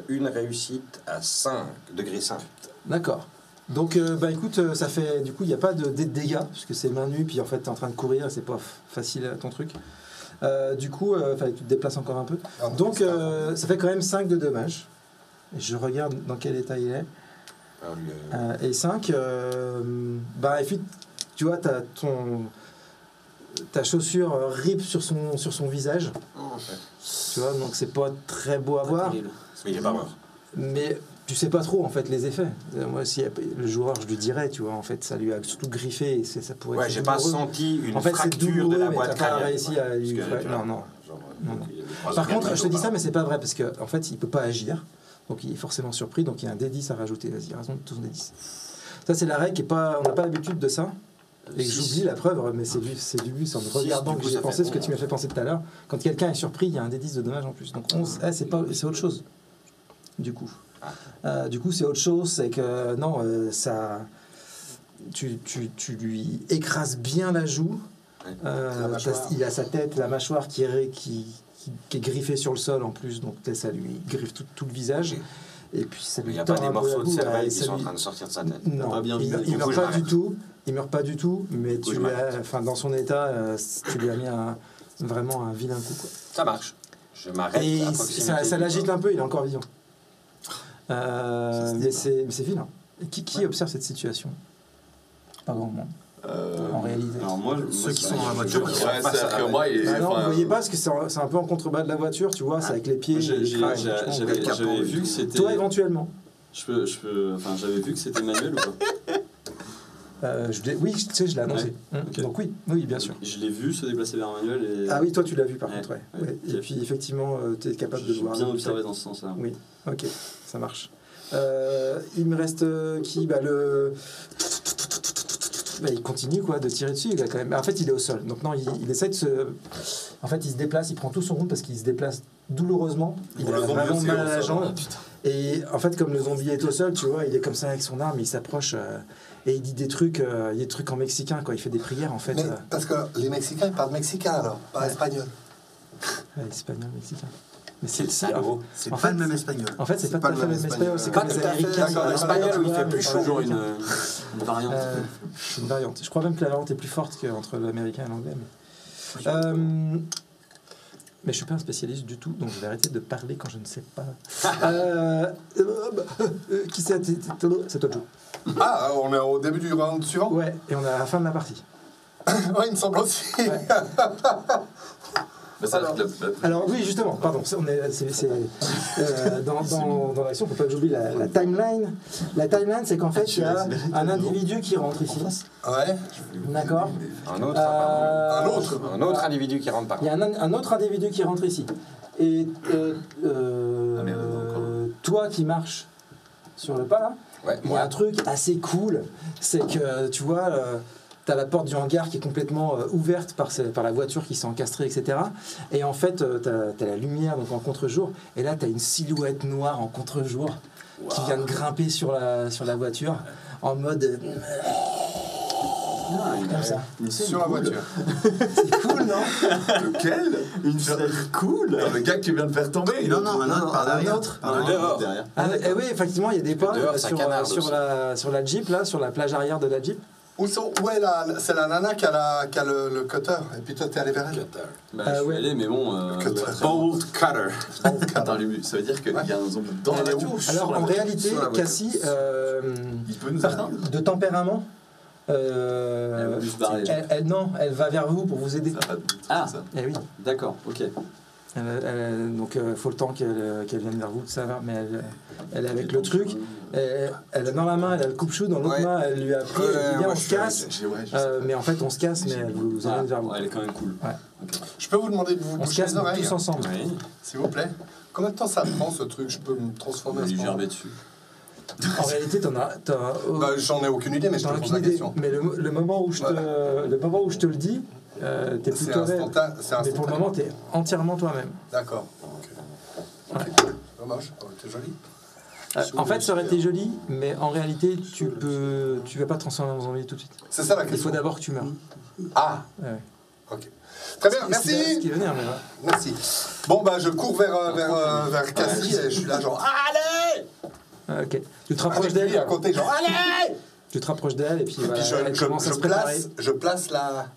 une réussite à 5, degré 5. D'accord. Donc bah écoute, ça fait du coup il n'y a pas de dégâts parce que c'est main nue puis en fait t'es en train de courir, c'est pas facile ton truc. Du coup, tu te déplaces encore un peu. Ah, non, Donc c'est pas ça fait quand même 5 de dommages. Et je regarde dans quel état il est. Alors, Et 5, bah, et puis, tu vois, ta chaussure rip sur son visage. Tu vois, donc c'est pas très beau à voir. mais il est pas mort. Mais tu sais pas trop en fait les effets. Moi, si le joueur, je lui dirais, tu vois, en fait, ça lui a surtout griffé et ça pourrait Ouais, être j'ai pas douloureux. senti une En fait, c'est fracture douloureux, de la mais boîte t'as pas crânienne. réussi à lui. Parce que, Non, non. genre, Non, non. il y a des phrases Par qui contre, viennent je te dis de ça, mais c'est pas vrai parce qu'en fait, il peut pas agir. Donc, il est forcément surpris. Donc, il y a un D10 à rajouter. Vas-y, raison de ton D10. Ça, c'est la règle qui est pas. On n'a pas l'habitude de ça. Et que j'oublie la preuve, mais c'est du but. En me regardant du que coup, j'ai ça pensé fait ce que bon. tu m'as fait penser tout à l'heure. Quand quelqu'un est surpris, il y a un D10 de dommage en plus. Donc, c'est autre chose. Du coup, c'est autre chose. C'est que non, ça. Tu lui écrases bien la joue. Il a sa tête, la mâchoire qui est griffée sur le sol en plus, donc ça lui griffe tout le visage. Et puis ça lui Il n'y a tord pas des un peu la morceaux de boue, cervelle et qui ça sont en lui- train de sortir de sa tête. Non, Pas bien il visé. Du meurt coup, je pas m'arrête. du tout. Il meurt pas du tout, mais coup, tu je lui m'arrête. dans son état, tu lui as mis vraiment un vilain coup, quoi. Ça marche. Je m'arrête. Et à proximité ça du l'agite corps. un peu, il est encore vivant. Mais c'est vilain. Et qui observe cette situation? Pas grand monde, en réalité. Alors moi, Ceux qui sont dans la voiture. Ouais, c'est-à-dire que moi, il Ah non, enfin, vous voyez pas parce que c'est un peu en contrebas de la voiture, tu vois, c'est avec les pieds. J'ai- les j'ai- crânes, j'ai- franchement, j'avais ouais. j'avais vu que c'était. Toi éventuellement. Enfin, j'avais vu que c'était manuel ou pas? Oui, tu sais, je l'ai annoncé. Ok. Donc oui, bien sûr. Je l'ai vu se déplacer vers Manuel et. Ah oui, toi tu l'as vu par Ouais, contre, ouais. ouais, Ouais. ok. Et puis effectivement, tu es capable de le J'ai voir. bien observé dans ce sens-là. Oui, ok, ça marche. Il me reste qui le... il continue quoi, de tirer dessus, il a quand même... En fait, il est au sol. Donc non, il essaie de se... En fait, il se déplace, il prend tout son round parce qu'il se déplace douloureusement. Il Bon, a le zombie vraiment aussi mal est à au la sol. jambe. Et en fait, comme le zombie est au sol, tu vois, il est comme ça avec son arme, il s'approche et il dit des trucs en mexicain, quoi. Il fait des prières, en fait. Mais parce que les Mexicains, ils parlent mexicain alors, pas Ouais. espagnol. Espagnol, mexicain. Mais c'est C'est à nouveau. C'est En pas fait, le même espagnol. En fait, c'est pas tout à fait le même espagnol, c'est Pas comme les tout à fait, Américains. d'accord, L'espagnol où il fait plus chaud. Toujours une variante. C'est une variante. Je crois même que la variante est plus forte qu'entre l'américain et l'anglais. Mais je suis pas un spécialiste du tout, donc je vais arrêter de parler quand je ne sais pas. Qui c'est? C'est toi, Joe. Ah, on est au début du round suivant. Ouais, et on est à la fin de la partie. Ouais, il me semble aussi. Ouais. bah, ça, Alors. Alors oui, justement, pardon, dans l'action, il ne faut pas que j'oublie la timeline. La timeline, c'est qu'en fait, il y a un individu qui rentre ici. Ouais. D'accord. Un autre, un autre individu qui rentre par Il y a un autre individu qui rentre ici. Et toi qui marches sur le pas là, Ouais, il y a un truc assez cool, c'est que tu vois, tu as la porte du hangar qui est complètement ouverte par la voiture qui s'est encastrée, etc. Et en fait, tu as la lumière donc en contre-jour, et là tu as une silhouette noire en contre-jour qui vient de grimper sur la voiture en mode... comme ça. Sur la voiture. C'est cool, non? Lequel Une scène cool. Le gars qui vient de faire tomber. Non, un autre par derrière. Un autre. Par derrière. Dehors. Derrière. Oui, effectivement, il y a des pas dehors, ça canarde sur la Jeep, là, sur la plage arrière de la Jeep. Où est c'est la nana qui a le cutter. Et puis toi, t'es allé vers elle. Bah, je suis ouais. allé, mais bon. Cutter. Bolt Cutter. Attends, lui, ça veut dire qu'il y a un zombie dans la voiture ou sur Alors, la en voiture réalité, sur la voiture. Cassie, Il peut nous atteindre. de tempérament, Elle veut se barrer. non, elle va vers vous pour vous aider. Ça va pas Ah. ça. Eh oui. D'accord, ok. Donc, faut le temps qu'elle vienne vers vous, ça va. Mais elle est avec le truc. Elle a dans la main, elle a le coupe-chou, dans l'autre Ouais. main, elle lui a pris. Elle dit, viens, on se casse. Je sais. Mais en fait, on se casse, mais elle vous emmène vers vous. Ouais, elle est quand même cool. Ouais. Ok. Je peux vous demander de vous On se boucher casse les oreilles, tous ensemble. Oui. s'il vous plaît. Combien de temps ça prend ce truc? Je peux me transformer On à va ce lui moment-là. gerber dessus. En réalité, Bah, j'en ai aucune idée, mais je te t'en as pose aucune la idée. question. Mais le moment où je te le dis, t'es C'est plutôt réel. instantané. C'est Mais pour le instantané. moment, t'es entièrement toi-même. D'accord. Ok. Dommage. Oh, t'es joli. En fait, ça aurait été joli, mais en réalité, tu vas pas te transformer en zombie tout de suite. C'est ça la Il faut question. d'abord que tu meurs. Ah, Ouais. ok. Très bien, Ce qui merci. va venir, mais voilà. Merci. Bon, bah, je cours vers Cassie et je suis là, genre, allez! Ah, ok. Tu te rapproches Avec lui à d'elle. côté, genre, allez! Tu te rapproches d'elle et puis, Et voilà, puis elle commence à se préparer. je place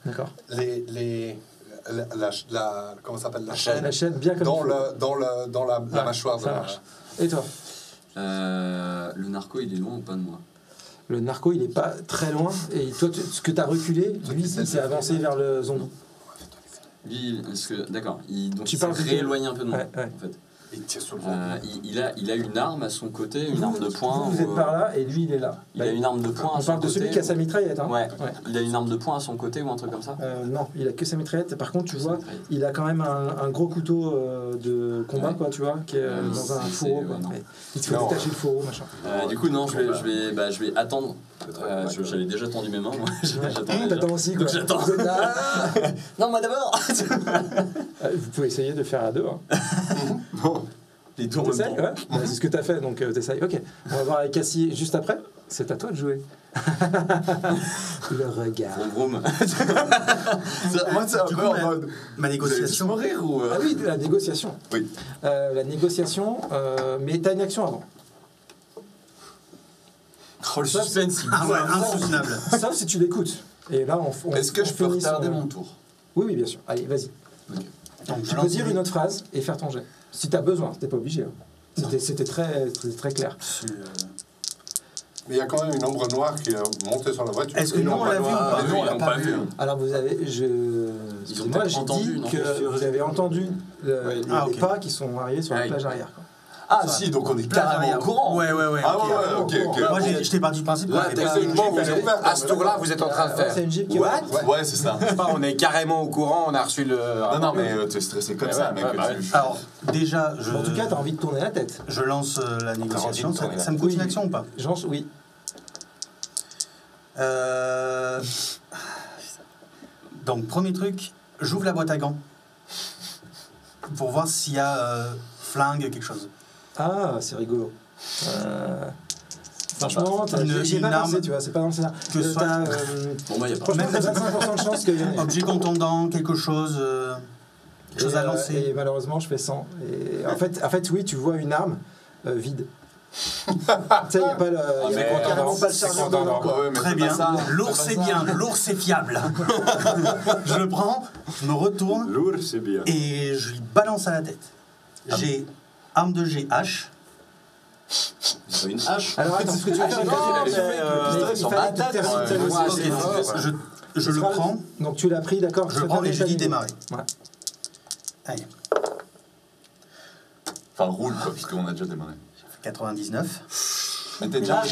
D'accord. comment ça s'appelle, la chaîne La chaîne bien comme dans il faut. la Ouais, mâchoire de ça la... marche. Et toi? Le narco, il est loin ou pas de moi? Le narco, il est pas très loin. Et toi, ce que tu as reculé, lui, il s'est avancé vers le zombie. Lui, d'accord. Donc Tu il s'est parles de- rééloigné un peu de moi, Ouais, ouais. en fait. Il tire sur le il a une arme à son côté, une arme de poing. Vous êtes par là et lui il est là. Il a une arme de poing à On son parle de côté. celui qui a sa mitraillette. Hein. Ouais. Il a une arme de poing à son côté ou un truc comme ça. Non, il a que sa mitraillette. Par contre, tu vois, il a quand même un gros couteau de combat, quoi, tu vois, qui est dans un fourreau. Quoi. Il te fait détacher le fourreau, machin. Du coup, non, je vais attendre. J'avais déjà tendu mes mains, moi. T'attends aussi, quoi. Donc j'attends. Vous êtes là. Non, moi d'abord. Vous pouvez essayer de faire à deux. Hein. Bon. Les deux en même T'essayes, temps. ouais. C'est ce que t'as fait, donc t'essayes. Ok. On va voir avec Cassie juste après. C'est à toi de jouer. Le regard. Vroom, vroom. Moi, c'est un peu en mode. Ma négociation. Vous allez tous mourir ou. Ah oui, la négociation. Oui. La négociation, mais t'as une action avant. Oh, le suspense, il Ah ouais, insoutenable. Sauf si tu l'écoutes. Et là, on Est-ce que je peux finit retarder son- mon tour? Oui, oui, bien sûr. Allez, vas-y. Donc, Tu peux dire une autre phrase et faire ton jet. Si t'as besoin, t'es pas obligé. Hein. C'était très clair. Mais il y a quand même une ombre noire qui est montée sur la voiture. Est-ce que nous, on l'a vu ou Ah, pas nous, on l'a pas vu. Alors vous avez, Ils ont moi peut-être j'ai entendu, dit non que vous avez entendu les ok. pas qui sont arrivés sur la Ah, plage arrière. Quoi. Ah, si, donc on est carrément au courant. Ouais. Ah, ouais, ok. Moi, j'étais parti du principe qu'on Là, avait pas... techniquement, vous êtes à ce tour-là, vous êtes en train de C'est faire. une jeep qui What? Ouais, c'est ça. Je sais pas, on est carrément au courant, on a reçu le. Non, mais tu es stressé comme ça, mec. Alors, déjà, En tout cas, t'as envie de tourner la tête. je lance la négociation. envie de tourner Ça me coûte Oui. une action ou pas Oui. Donc, premier truc, j'ouvre la boîte à gants pour voir s'il y a flingue, quelque chose. Ah, c'est rigolo. Franchement, j'ai une pas arme pensé, tu vois, c'est pas dans le scénario. que soit- T'as, Bon, bah, il y a pas. franchement, t'as 25% de chance qu'il y en ait. Objet contondant, quelque chose à lancer. Et malheureusement, je fais 100. Et en fait, oui, tu vois une arme vide. Tu sais, il n'y a pas le, y a carrément pas le chargeur dedans, quoi. Très bien. Lourd, c'est bien. Lourd, c'est fiable. Je le prends, je me retourne Lourd, c'est bien. et je lui balance à la tête. J'ai arme de G, hache. Une hache. Alors attends, ce que tu vas faire, il fallait que tu termines ta négociation. Je le prends, Donc tu l'as pris, d'accord. je le prends et je dis démarrer. Ouais. Allez, Enfin, roule, quoi, puisqu'on a déjà démarré. 99. Mais t'es déjà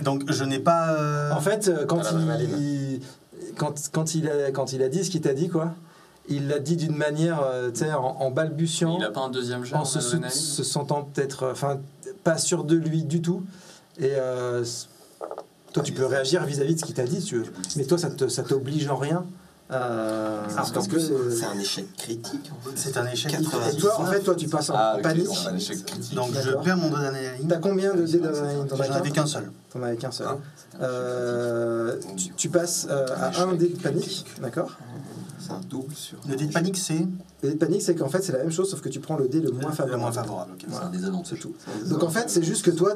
Donc je n'ai pas... En fait, quand il a dit ce qu'il t'a dit, quoi, il l'a dit d'une manière, tu sais, en balbutiant, Il a pas un deuxième jet en en adrénaline se sentant peut-être, enfin, pas sûr de lui du tout. Et toi, tu peux réagir vis-à-vis de ce qu'il t'a dit, si tu veux. Mais toi, ça t'oblige en rien. Parce que C'est un échec critique. En fait. C'est un échec. et toi, en fait, toi, tu passes en panique. On a un échec critique. Donc je D'accord. perds mon d'adrénaline. T'as combien de dés d'adrénaline? T'en as J'en avais qu'un. qu'un seul. T'en avais qu'un seul. Tu passes à un dé de panique, d'accord? C'est un double sur. Le dé de panique, c'est Le dé de panique, c'est qu'en fait, c'est la même chose, sauf que tu prends le dé le moins le favorable. moins favorable. ok. Voilà, des avantages. c'est tout. Donc en fait, c'est juste que toi,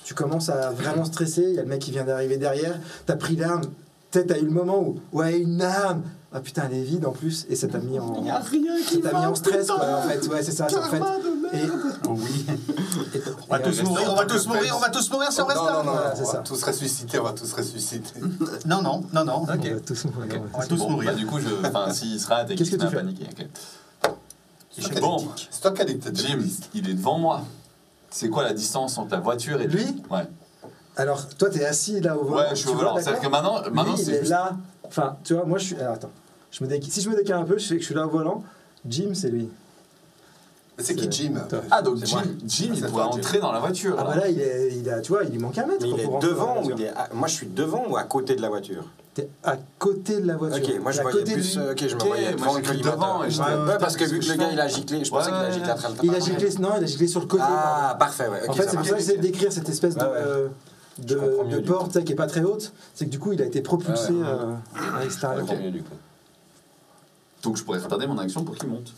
tu commences à vraiment stresser. Il y a le mec qui vient d'arriver derrière. T'as pris l'arme. T'as eu le moment où, ouais, une arme. Ah putain, elle est vide en plus. Et ça t'a mis en. Ça t'a mis en stress, quoi, en fait. Ouais, c'est ça, en fait. Oui. Et- On va tous mourir, on va tous mourir, on va tous mourir si on reste là. Voilà, c'est on va ça. tous ressusciter, on va tous ressusciter. Non. On va tous mourir, ouais. On va tous Bon, mourir. bah, du coup, s'il se rate et qu'il Qu'est-ce se que met à tu fais paniquer. ok. Bon, C'est toi qui as dit que t'étais Jim, il est devant moi. C'est quoi la distance entre la voiture et Lui Ouais. Alors, toi, t'es assis là au volant. Ouais, je suis tu au vois, volant. C'est-à-dire que d'accord maintenant Lui, il c'est est juste. là. Enfin, tu vois, moi, je suis. Alors, attends. Si je me décale un peu, je sais que je suis là au volant. Jim, c'est lui. Mais c'est qui Jim? Toi. Ah, donc C'est moi. Jim, il C'est pourrait toi, Jim. entrer dans la voiture. Ah bah là, il a, tu vois, il lui manque un mètre. Mais il quoi, est pour rentrer dans la devant ou voiture. il est. Moi, je suis devant ou à côté de la voiture? T'es à côté de la voiture. Ok, moi je T'es à voyais côté de plus. lui. Ok, je me Ok, voyais moi, devant j'ai le cru collimateur. devant et j'étais- Ouais, parce que qu'est-ce vu que que le je gars fais il a giclé, je pensais qu'il a giclé à travers le Il a giclé, non, il a giclé sur le côté. Ah, parfait, ouais. En ok, fait, ça c'est pour marche. ça que j'essaie de décrire cette espèce Ouais, ouais. Je comprends mieux, de du porte, tu sais, qui est pas très haute. C'est que du coup, il a été propulsé à l'extérieur. Ok. Donc je pourrais retarder mon action pour qu'il monte.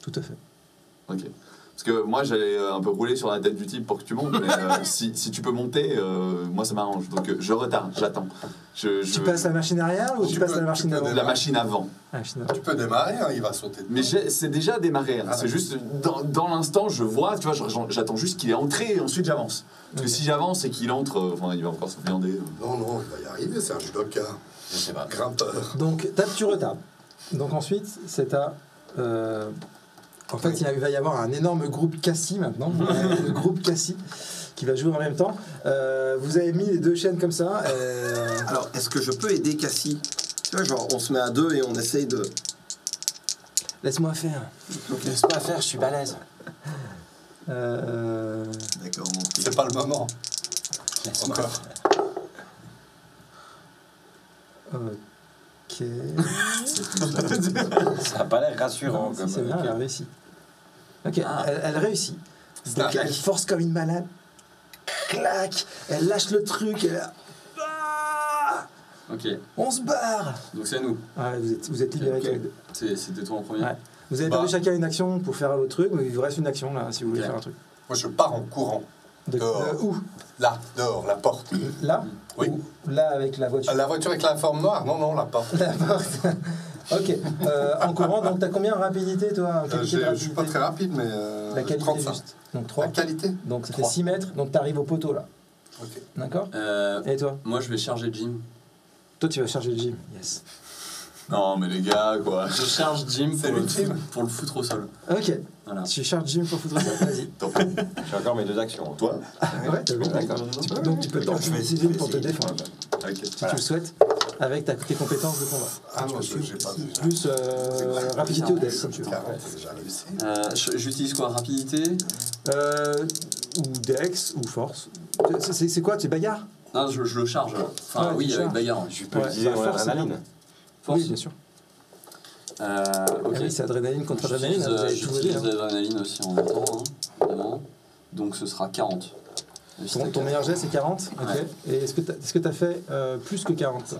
Tout à fait. Ok. Parce que moi j'allais un peu rouler sur la tête du type pour que tu montes, mais si tu peux monter, moi ça m'arrange. Donc je retarde, j'attends. Tu passes la machine arrière ou tu Tu passes peux- la machine tu peux avant la machine avant. La machine avant. Tu peux démarrer, hein, il va sauter. Mais c'est déjà démarré. Hein. Ah, C'est ouais. juste dans l'instant, je vois, tu vois, j'attends juste qu'il est entré et ensuite j'avance. Parce que si j'avance et qu'il entre, enfin il va encore se viander. Non, il va y arriver, c'est un judoka. Je sais pas. Grimpeur. Donc, tu retardes. Donc ensuite, c'est à En fait, il va y avoir un énorme groupe Cassie maintenant, le groupe Cassie, qui va jouer en même temps. Vous avez mis les deux chaînes comme ça. Alors, est-ce que je peux aider Cassie? Tu vois, genre, on se met à deux et on essaye de... Laisse-moi faire. Laisse-moi faire, je suis balèze. D'accord, bon. C'est pas le moment. Encore. Ok. Ça n'a pas l'air rassurant. Si, c'est bien, elle a réussi. Ok, elle réussit. Donc elle force comme une malade. Clac. Elle lâche le truc. Ah, Ok, on se barre. donc c'est à nous. Ouais, vous êtes libérés tous les deux. C'était toi en premier. Ouais. Vous avez perdu chacun une action pour faire votre truc, mais il vous reste une action là si vous voulez faire un truc. Moi, je pars en courant. Dehors. Où? Là, dehors, la porte. Là? Oui. Ou là avec la voiture. La voiture avec la forme noire? Non, la porte. La porte. Ok. En courant, donc t'as combien en rapidité toi? En qualité de Je suis pas très rapide, mais. La qualité 35. juste. Donc 3. La qualité? Donc ça fait 3. 6 mètres, donc t'arrives au poteau là. Ok. D'accord? Et toi? Moi je vais charger Jim. Toi tu vas charger le gym. Yes. Non, mais les gars, quoi. Je charge Jim C'est l'ultime. pour le foutre au sol. Ok. Voilà. Tu charges gym pour foutre ça. Vas-y. J'ai encore mes deux actions. Toi? Ouais, t'as vu, d'accord. Donc tu peux t'utiliser pour te défendre. Ok. Si tu le souhaites, avec tes compétences de combat. Ah non, j'ai pas déjà. Plus rapidité ou dex, comme tu veux. 40, c'est déjà réussi. J'utilise quoi? Rapidité? Ou dex, ou force. C'est quoi? C'est bagarre? Non, je le charge. Enfin, Ouais, oui, tu avec charges. bagarre. Je peux Ouais, utiliser la mon force, c'est adrénaline. Force. Oui, bien sûr. Ok. Ah oui, c'est adrénaline contre adrénaline, vous avez tout volé. J'utilise l'adrénaline aussi en même temps, hein, évidemment. Donc ce sera 40. Ton meilleur jet, c'est 40. Ok. Ouais. Et est-ce que tu as fait plus que 40 toi?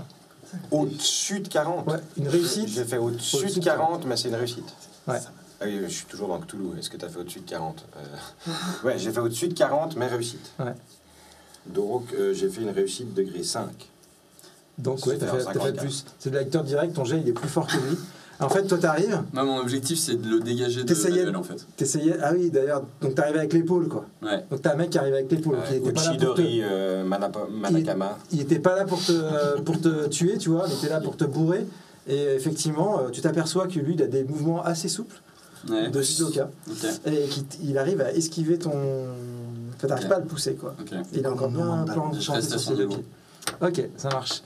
Au-dessus de 40. Ouais, une réussite. J'ai fait au-dessus Au-dessus de de 40, mais c'est une réussite. Ouais. Ah oui, je suis toujours dans Cthulhu. Est-ce que tu as fait au-dessus de 40? Ouais, j'ai fait au-dessus de 40, mais réussite. Ouais. Donc j'ai fait une réussite degré 5. Donc Ça ouais, fait t'as fait 54. plus. C'est de l'acteur direct, ton jet il est plus fort que lui. En fait, toi t'arrives, Moi, mon objectif, c'est de le dégager de T'essayais- Manuel, en fait. t'essayais. Ah oui, d'ailleurs, donc t'arrives avec l'épaule quoi. Ouais. Donc t'as un mec qui arrive avec l'épaule. Ouais. Donc, il était pas là pour te, Uchidori Manakama. il était pas là pour te tuer, tu vois, il était là pour te bourrer. Et effectivement, tu t'aperçois que lui, il a des mouvements assez souples Ouais. de judoka. Ok. Et qu'il arrive à esquiver ton. Enfin, t'arrives Ok. pas à le pousser quoi. Ok. Il est encore bien planté Je sur reste à ses son deux niveau. pieds. Ok, ça marche.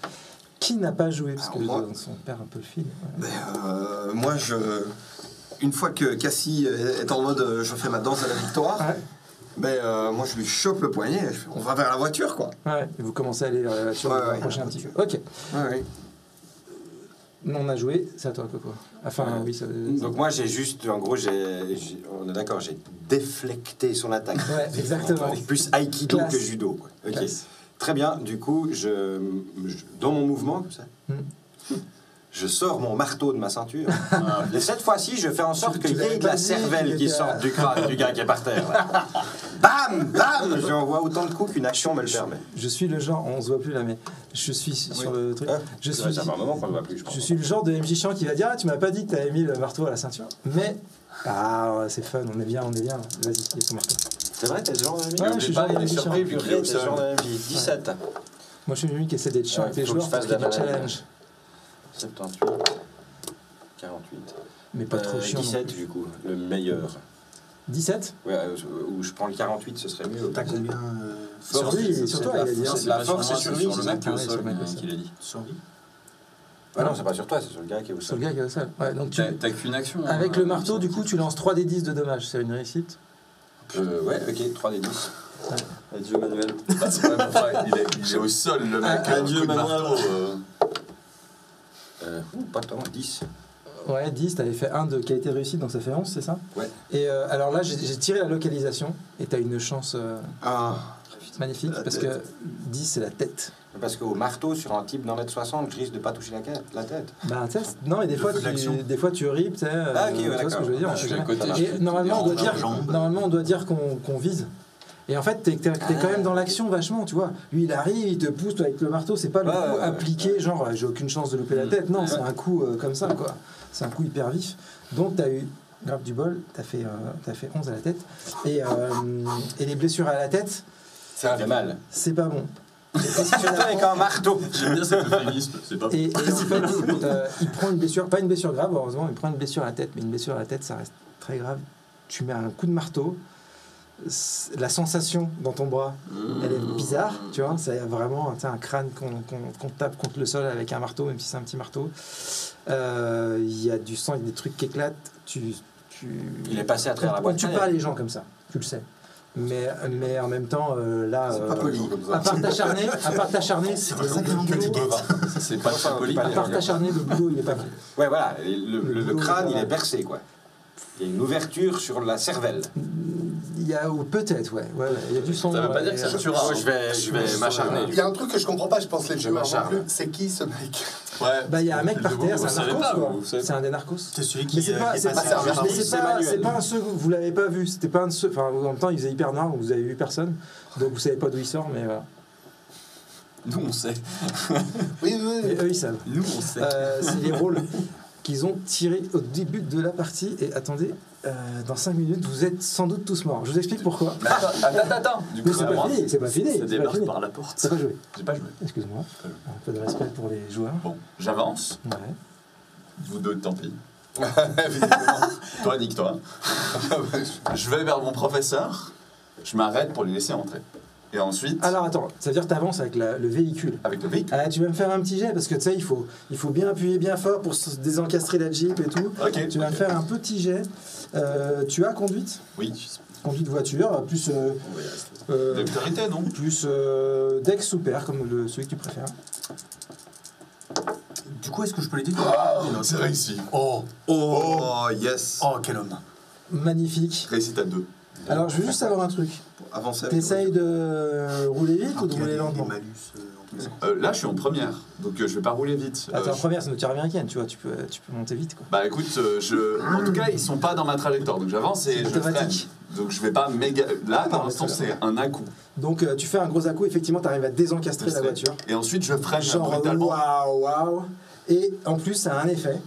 Qui n'a pas joué? Parce que Alors, moi- on perd un peu le fil. Ouais. Moi, une fois que Cassie est en mode je fais ma danse à la victoire, moi je lui chope le poignet, je fais, on va vers la voiture quoi. Ouais, et vous commencez à aller vers la voiture, Ouais, vous ouais. rapprochez un petit peu. Ok, Ouais. on a joué, c'est à toi Coco. Enfin, oui, ça. Donc moi j'ai juste, en gros, on est d'accord, j'ai déflecté son attaque. Ouais, exactement. Plus Aikido Classe. que Judo. Quoi. Ok. Classe. Très bien, du coup, dans mon mouvement, comme ça, Hmm. je sors mon marteau de ma ceinture. Ah, Et cette fois-ci, je fais en sorte Tu qu'il y ait l'avais de pas la dit cervelle qu'il qui était sorte du crâne du gars qui est par terre. là. Bam, bam. Je lui envoie autant de coups qu'une action me le permet. Je suis le genre, on se voit plus là, mais je suis sur le truc. Hein Je Ça suis, fait un moment qu'on ne le voit plus, je pense. je suis le genre de MJ Chiant qui va dire ah, tu m'as pas dit que t'avais mis le marteau à la ceinture. Mais c'est fun, on est bien. Vas-y, il y a ton marteau. C'est vrai, t'es ce genre d'ami? Ouais, je suis le genre de il est MJ Chiant. surpris, Purée, t'es ce genre d'ami. 17. Moi, je suis lui qui essaie d'être chiant Ouais, avec les faut que joueurs je parce fasse qu'il y a des de la challenges. 78. 48. Mais pas trop chiant. non 17 plus. du coup, le meilleur. 17 Ouais, où je prends le 48, ce serait mieux. T'as combien Sur lui, et sur toi, il a dit. hein. C'est la pas force, sur c'est moi, sur lui, sur le c'est mec qui est au ça, sol ouais, c'est qu'il a dit. Survie. Ah non, c'est pas sur toi, c'est sur le gars qui est au Sur sol. le gars qui est au sol. Ouais, donc T'as qu'une action. avec hein, le marteau, du coup, tu lances 3 des 10 de dommages. C'est une réussite. Ouais, ok, 3 des 10. Adieu Manuel. Bah, il est au sol le mec. Adieu, Manuel. Pas tant, 10. Ouais, 10, t'avais fait 1 de qualité de réussite, donc ça fait 11, c'est ça? Ouais. Et alors là, j'ai tiré la localisation, et t'as une chance Ah, magnifique, La parce tête. que 10, c'est la tête. Parce qu'au marteau, sur un type d'un mètre 60, je risque de pas toucher la tête. Bah, tu sais, non, mais des fois, tu ripes, tu sais. Ah, ok, ouais, tu vois ce que d'accord. je veux dire, on Je sait suis à jamais. côté. Et normalement, on doit dire jambe. qu'on vise. Et en fait, t'es quand même dans l'action vachement, tu vois. Lui, il arrive, il te pousse toi, avec le marteau, c'est pas le coup appliqué, genre j'ai aucune chance de louper la tête. Non, c'est un coup comme ça, quoi. C'est un coup hyper vif. Donc, t'as eu, grave du bol, t'as fait 11 à la tête. Et les blessures à la tête, Ça fait mal. c'est pas bon. Surtout avec un marteau. J'aime bien cet euphémisme, c'est pas Et en fait, il prend une blessure, pas une blessure grave, heureusement, il prend une blessure à la tête, mais une blessure à la tête, ça reste très grave. Tu mets un coup de marteau, la sensation dans ton bras, elle est bizarre, tu vois. C'est vraiment un crâne qu'on tape contre le sol avec un marteau, même si c'est un petit marteau. Il y a du sang, il y a des trucs qui éclatent. Il est passé à travers la On boîte. tue pas les gens comme ça, tu le sais. Mais en même temps, là, C'est pas poli. à part t'acharner, c'est exactement que du bovin. C'est pas très poli. à part t'acharner, le boulot, il est pas mal. Ouais, voilà, le crâne, il est percé, quoi. Il y a une ouverture sur la cervelle. Il y a, ou peut-être, ouais, il y a du sang. Ça veut pas dire que ça tuera. Moi, je vais m'acharner. Il y a un truc que je comprends pas, je pense les Je viewers non m'acharne. plus. C'est qui ce mec? Ouais. Bah, il y a un mec par terre, Vous c'est un savez narcos, pas, quoi. vous savez C'est un des narcos. C'est celui Mais qui c'est est pas, passé c'est à pas, Bernard. mais C'est c'est pas, Manuel. c'est pas un ceux, vous l'avez pas vu, c'était pas un ceux, enfin, en même temps, il faisait hyper noir, donc vous avez vu personne, donc vous savez pas d'où il sort, mais voilà. Nous, on sait. Oui, Mais eux, ils savent. Nous, on sait. C'est les rôles qu'ils ont tirés au début de la partie, et attendez, dans 5 minutes, vous êtes sans doute tous morts. Je vous explique pourquoi. Mais attends. Du coup, Mais c'est pas fini, c'est pas fini. Ça c'est pas débarque fini. par la porte. T'as pas joué. J'ai pas joué. Excuse-moi. Un peu de respect pour les joueurs. Bon, j'avance. Ouais. Vous deux, tant pis. Évidemment. Toi, nique-toi. Je vais vers mon professeur. Je m'arrête pour les laisser entrer. Et ensuite, Alors attends, ça veut dire que t'avances avec le véhicule. avec le véhicule. Ah, tu vas me faire un petit jet parce que tu sais, il faut bien appuyer bien fort pour se désencastrer la Jeep et tout. Ok. Tu vas me faire un petit jet. Tu as conduite Oui. Conduite voiture, plus, Dextérité, non? plus Dex super, comme celui que tu préfères. Du coup, est-ce que je peux l'aider C'est réussi. Oh, Oh, yes. oh, quel homme. Magnifique. Réussite à 2. Alors, je veux juste savoir un truc. Avancer avec T'essayes de rouler vite ou de rouler lentement? Là, je suis en première, donc je vais pas rouler vite. Attends, en première, c'est une voiture américaine, tu vois, tu peux monter vite, quoi. Bah écoute, en tout cas, ils sont pas dans ma trajectoire, donc j'avance et je freine. Automatique. Donc je vais pas méga. Là, pour Non, l'instant, mais c'est un à-coup. Donc, tu fais un gros à-coup, effectivement, t'arrives à désencastrer la voiture. Et ensuite, je freine Genre brutalement. waouh. Et en plus, ça a un effet.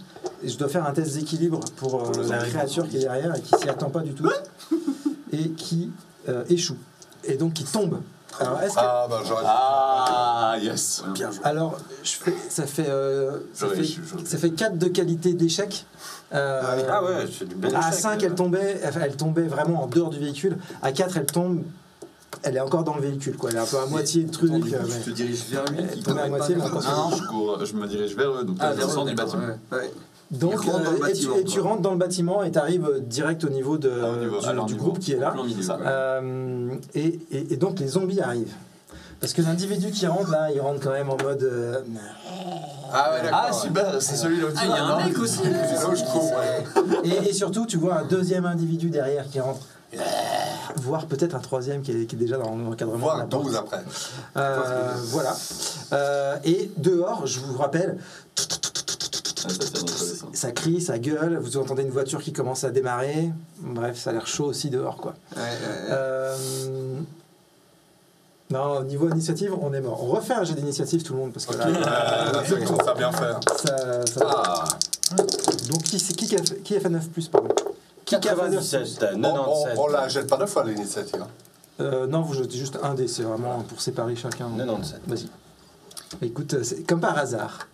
Et je dois faire un test d'équilibre pour la créature qui est derrière et qui s'y attend pas du tout. Et qui échoue. Et donc qui tombe. Alors, est-ce que... Ah, bah j'aurais Ah, yes. Bien joué. Alors, ça fait J'aurais 4 de qualité d'échec. Ah ouais, c'est du bel À échec. 5, elle tombait vraiment en dehors du véhicule. À 4, elle est encore dans le véhicule, quoi. Elle est un peu à moitié de truc. Du coup, mais- tu te diriges vers lui. Elle tombait à moitié, mais encore. Non, je me dirige vers eux, donc je sors du bâtiment. Ouais. Donc, Il rentre dans le bâtiment, tu rentres dans le bâtiment et tu arrives direct au niveau du groupe qui est là. Plan milieu, quoi. Et donc les zombies arrivent. Parce que l'individu qui rentre là, il rentre quand même en mode. Ah ouais, d'accord. Ah, super, c'est celui-là Ah, il y a un mec aussi. C'est là où je cours, ouais. Et surtout, tu vois un deuxième individu derrière qui rentre. Voire peut-être un troisième qui est déjà dans l'encadrement. de Voir la porte. 12 après. Voilà. Et dehors, je vous rappelle, ça crie, ça gueule. Vous entendez une voiture qui commence à démarrer. Bref, ça a l'air chaud aussi dehors, quoi. Non, niveau initiative, on est mort. On refait un jet d'initiative, tout le monde, parce que là, Ceux qui savent bien faire. ça... Donc, qui a fait 9 plus, pardon? Qui a fait 9 plus 97, On 97. la jette pas deux fois l'initiative. Non, vous jetez juste un dé, c'est vraiment pour séparer chacun. 97. Vas-y. Écoute, c'est comme par hasard.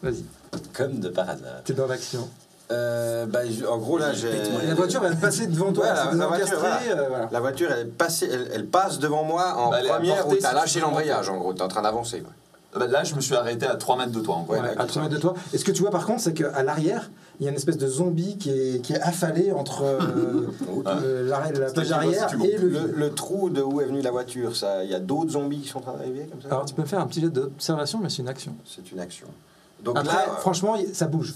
Vas-y, Comme de par hasard. t'es dans l'action. En gros, là, j'ai. Et la voiture va passer devant toi, Ouais, c'est la voiture, désencastré, voilà. La voiture, elle passe devant moi en Bah, elle est à première portée, où t'as si lâché tu veux. l'embrayage, en gros. T'es en train d'avancer, quoi. Bah, là, je me suis arrêté à 3 mètres de toi, en gros. Ouais, À 3 mètres de toi. Et ce que tu vois par contre, c'est qu'à l'arrière, il y a une espèce de zombie qui est affalé entre la page arrière si tu et le Le, vide. le trou de où est venue la voiture, ça, il y a d'autres zombies qui sont en train d'arriver comme ça. Alors tu peux me faire un petit jet d'observation, mais c'est une action. C'est une action. Donc Après, là, franchement, ça bouge.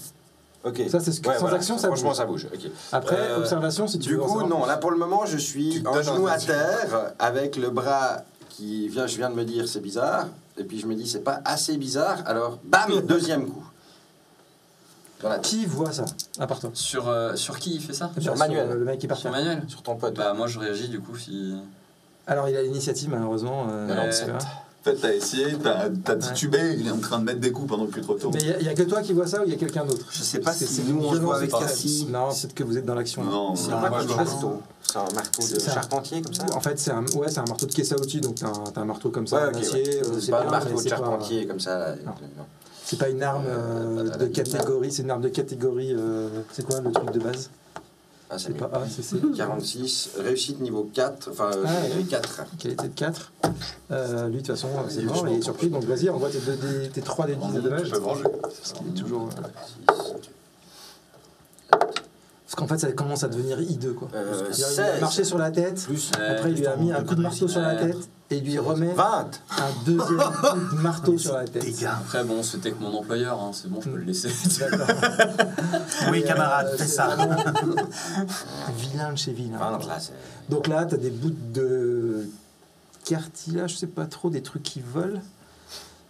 ok. ça, c'est ce que- sans action, ça franchement, bouge. ça bouge. Ok. Après, observation, si tu Du veux. en coup, savoir non. plus. Là, pour le moment, je Tu suis te en donnes genou un à action. terre avec le bras qui vient. Je viens de me dire, c'est bizarre. Et puis je me dis, c'est pas assez bizarre. Alors, bam, deuxième coup. Dans la tête. Qui voit ça, à part toi? Sur qui il fait ça? Sur Manuel. Le mec qui est par Sur terre. Manuel. Sur ton pote. Bah, moi, je réagis du coup si. Alors, il a l'initiative, malheureusement. 97. tu vois. En fait, t'as essayé, t'as titubé, il est en train de mettre des coups pendant que tu te retournes. Mais il n'y a que toi qui vois ça ou il y a quelqu'un d'autre? Je sais pas Parce que si c'est nous on violent, joue c'est avec pas- Cassie. Non, peut-être que vous êtes dans l'action. là. Non, C'est non, quoi moi, comme je marteau? C'est un marteau de C'est un- charpentier comme ça? En fait, c'est un marteau de caisse à outils, donc t'as un marteau comme ça Ouais, en ok, acier. ouais. C'est C'est pas bien, un marteau mais de c'est pas- charpentier comme ça. Non. C'est pas une arme de catégorie, c'est une arme de catégorie. C'est quoi le truc de base? Ah, c'est C'est mieux. pas A, c'est C. 46, réussite niveau 4, enfin Ah, ouais. 4. Qualité de 4. Lui, de toute façon, c'est mort, il est surpris. Donc vas-y, envoie tes 3 des 10 de dommages. Tu peux venger. Il est toujours. Parce qu'en fait, ça commence à devenir hideux, quoi. Il a 16. marché sur la tête, Plus après il lui a mis un coup de marteau sur la tête, et il lui remet 20. un deuxième coup de marteau sur la tête. Dégâts. Après, bon, c'était que mon employeur, hein, c'est bon, je peux le laisser. D'accord. Oui, Et, camarade, fais c'est ça. vraiment vilain de chez vilain. 20, là, c'est... Donc là, t'as des bouts de cartilage, je sais pas trop, des trucs qui volent.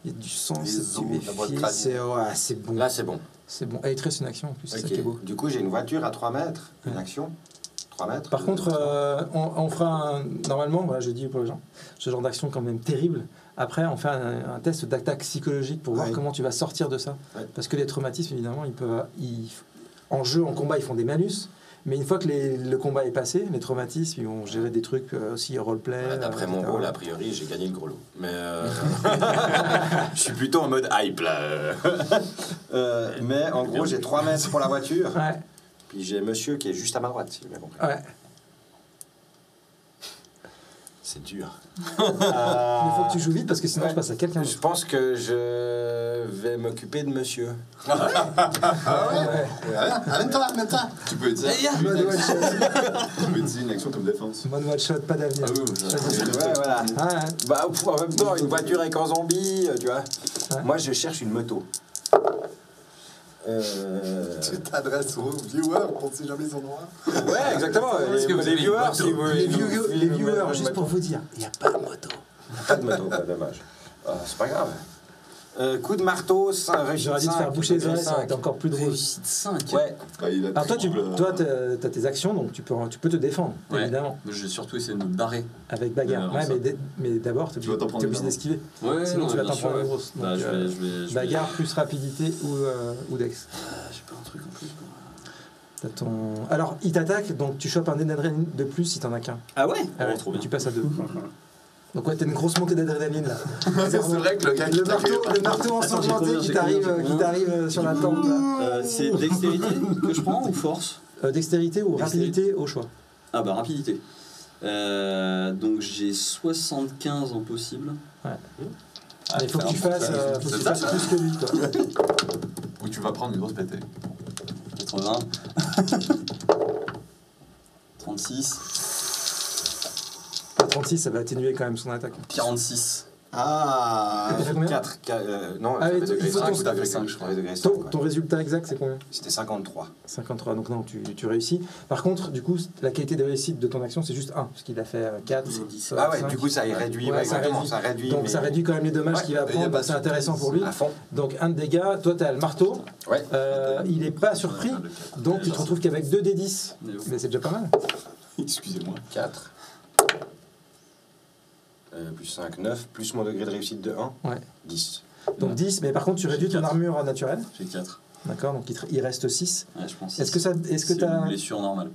Il y a du sang, Des c'est os, la boîte tuméfié, crânienne. c'est bon. Là, c'est bon. C'est bon. Et il te reste une action en plus, c'est ça qui est beau. Ok. Du coup, j'ai une voiture à 3 mètres, une Ouais. action. 3 mètres. Par contre, on fera normalement, voilà, je dis pour les gens, ce genre d'action quand même terrible. Après, on fait un test d'attaque psychologique pour voir Ouais. comment tu vas sortir de ça. Ouais. Parce que les traumatismes, évidemment, en jeu, en combat, ils font des malus. Mais une fois que le combat est passé, les traumatismes, ils vont gérer des trucs aussi roleplay. Ouais, D'après mon etc. rôle, a priori, j'ai gagné le gros lot. Mais je suis plutôt en mode hype là. Mais en gros, j'ai 3 mètres pour la voiture. Ouais, Puis j'ai monsieur qui est juste à ma droite, si j'ai bien compris. ouais. C'est dur. Il faut que tu joues vite parce que sinon Ouais. je passe à quelqu'un Je d'autre. pense que je vais m'occuper de monsieur. Ouais. Amène-toi, amène-toi. Tu peux utiliser Mode one shot. tu peux utiliser une action comme défense. Mode one shot, pas d'avenir. Ah oui, Choisis. Ouais, voilà. Ouais. Bah, en même temps, une voiture avec un zombie, tu vois. Ouais. Moi, je cherche une moto. Tu t'adresses aux viewers pour si jamais ils en ont un. Ouais, exactement. Est-ce que vous avez Les une viewers, moto si vous voulez. Les viewers, juste pour vous dire, il n'y a pas de moto. Pas de moto, pas dommage. C'est pas grave. Coup de marteau, ça réussit. J'aurais dû te faire boucher les oreilles, ça aurait été encore plus drôle. Réussite 5. Ouais. Ah, il a Alors toi, triple, t'as tes actions, donc tu peux te défendre, Ouais. évidemment, Je vais surtout essayer de me barrer. avec bagarre. Ouais, Ouais, ça. mais d'abord, t'es Tu vas t'en prendre obligé une d'esquiver. Ouais, Sinon, non, tu vas bien t'en sûr, prendre une ouais. grosse. Bah, Donc, je vais- bagarre plus rapidité ou dex. J'ai pas un truc en plus. Quoi. T'as ton... Alors, il t'attaque, donc tu chopes un dé d'adrénaline de plus si t'en as qu'un. Ah ouais, Ah ouais, trop bien. tu passes à 2. Donc ouais, t'as une grosse montée d'adrénaline là. C'est vrai que le gars qui Le marteau ensanglanté qui t'arrive sur la tempe là. C'est dextérité que je prends ou force? Dextérité ou rapidité au choix. Ah bah rapidité. Donc j'ai 75 en possible. Il faut que tu fasses plus que lui quoi. Ou tu vas prendre une grosse pétée. 80. 36. Pas 36, ça va atténuer quand même son attaque. 46. Ah, T'as fait combien 4. Non, Ah, ça oui, fait degré il faut 5 ton- ou degré 5, je crois. Degré 5, Ton résultat exact c'est combien? C'était 53. 53, donc non, tu réussis. Par contre, du coup, la qualité de réussite de ton action, c'est juste 1, parce qu'il a fait 4, C'est 10. Ah ouais, 5. du coup, ça y réduit. Ouais, Ouais, ça exactement, réduit. ça réduit. Donc mais- ça réduit quand même les dommages Ouais, qu'il va et y a prendre, pas donc c'est de intéressant pour lui. À fond. Donc 1 de dégâts, toi t'as le marteau, Ouais. il est pas surpris, donc tu te retrouves qu'avec 2 des 10. Mais c'est déjà pas mal. Excusez-moi. 4. Plus 5, 9. Plus mon degré de réussite de 1. Ouais. 10. Donc 10, mais par contre tu réduis ton armure naturelle, J'ai 4. d'accord, donc il reste 6. Ouais, je pense. Est-ce que C'est t'as... une blessure normale.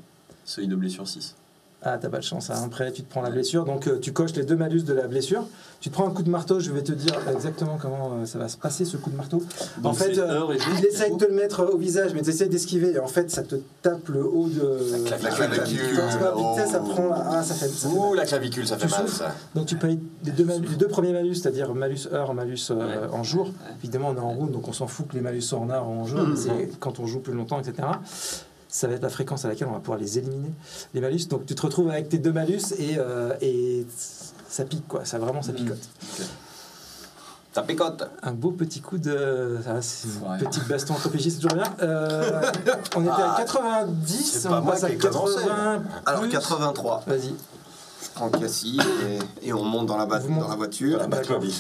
Seuil de blessure 6. Ah, t'as pas de chance, hein. Après tu te prends la blessure, donc tu coches les 2 malus de la blessure. Tu te prends un coup de marteau, je vais te dire exactement comment ça va se passer ce coup de marteau. En Donc fait, c'est heure et jour, il essaye du de te le mettre au visage, mais tu essaies d'esquiver, et en fait ça te tape le haut de... La La clavicule. clavicule. Quand tu vas vite, ça Oh. prend... Ah, ça fait mal. Ouh, la clavicule, ça fait Tu mal souffres. ça. Donc tu payes les deux premiers malus, c'est-à-dire malus heure, malus en jour. Ouais. Évidemment, on est en route, donc on s'en fout que les malus soient en heure ou en jour. mais c'est quand on joue plus longtemps, etc. Ça va être la fréquence à laquelle on va pouvoir les éliminer, les malus. Donc tu te retrouves avec tes 2 malus et ça pique, quoi. Ça vraiment, ça picote. Ça picote. Un beau petit coup de... Ah, c'est Ouais. une petite baston entre PJ, c'est toujours bien. On était à 90, c'est on pas moi passe à qui ai commencé. 80. Alors plus. 83. Vas-y. Je prends Cassie et on monte dans la, Vous montez- dans la voiture. Voilà, Batmobile.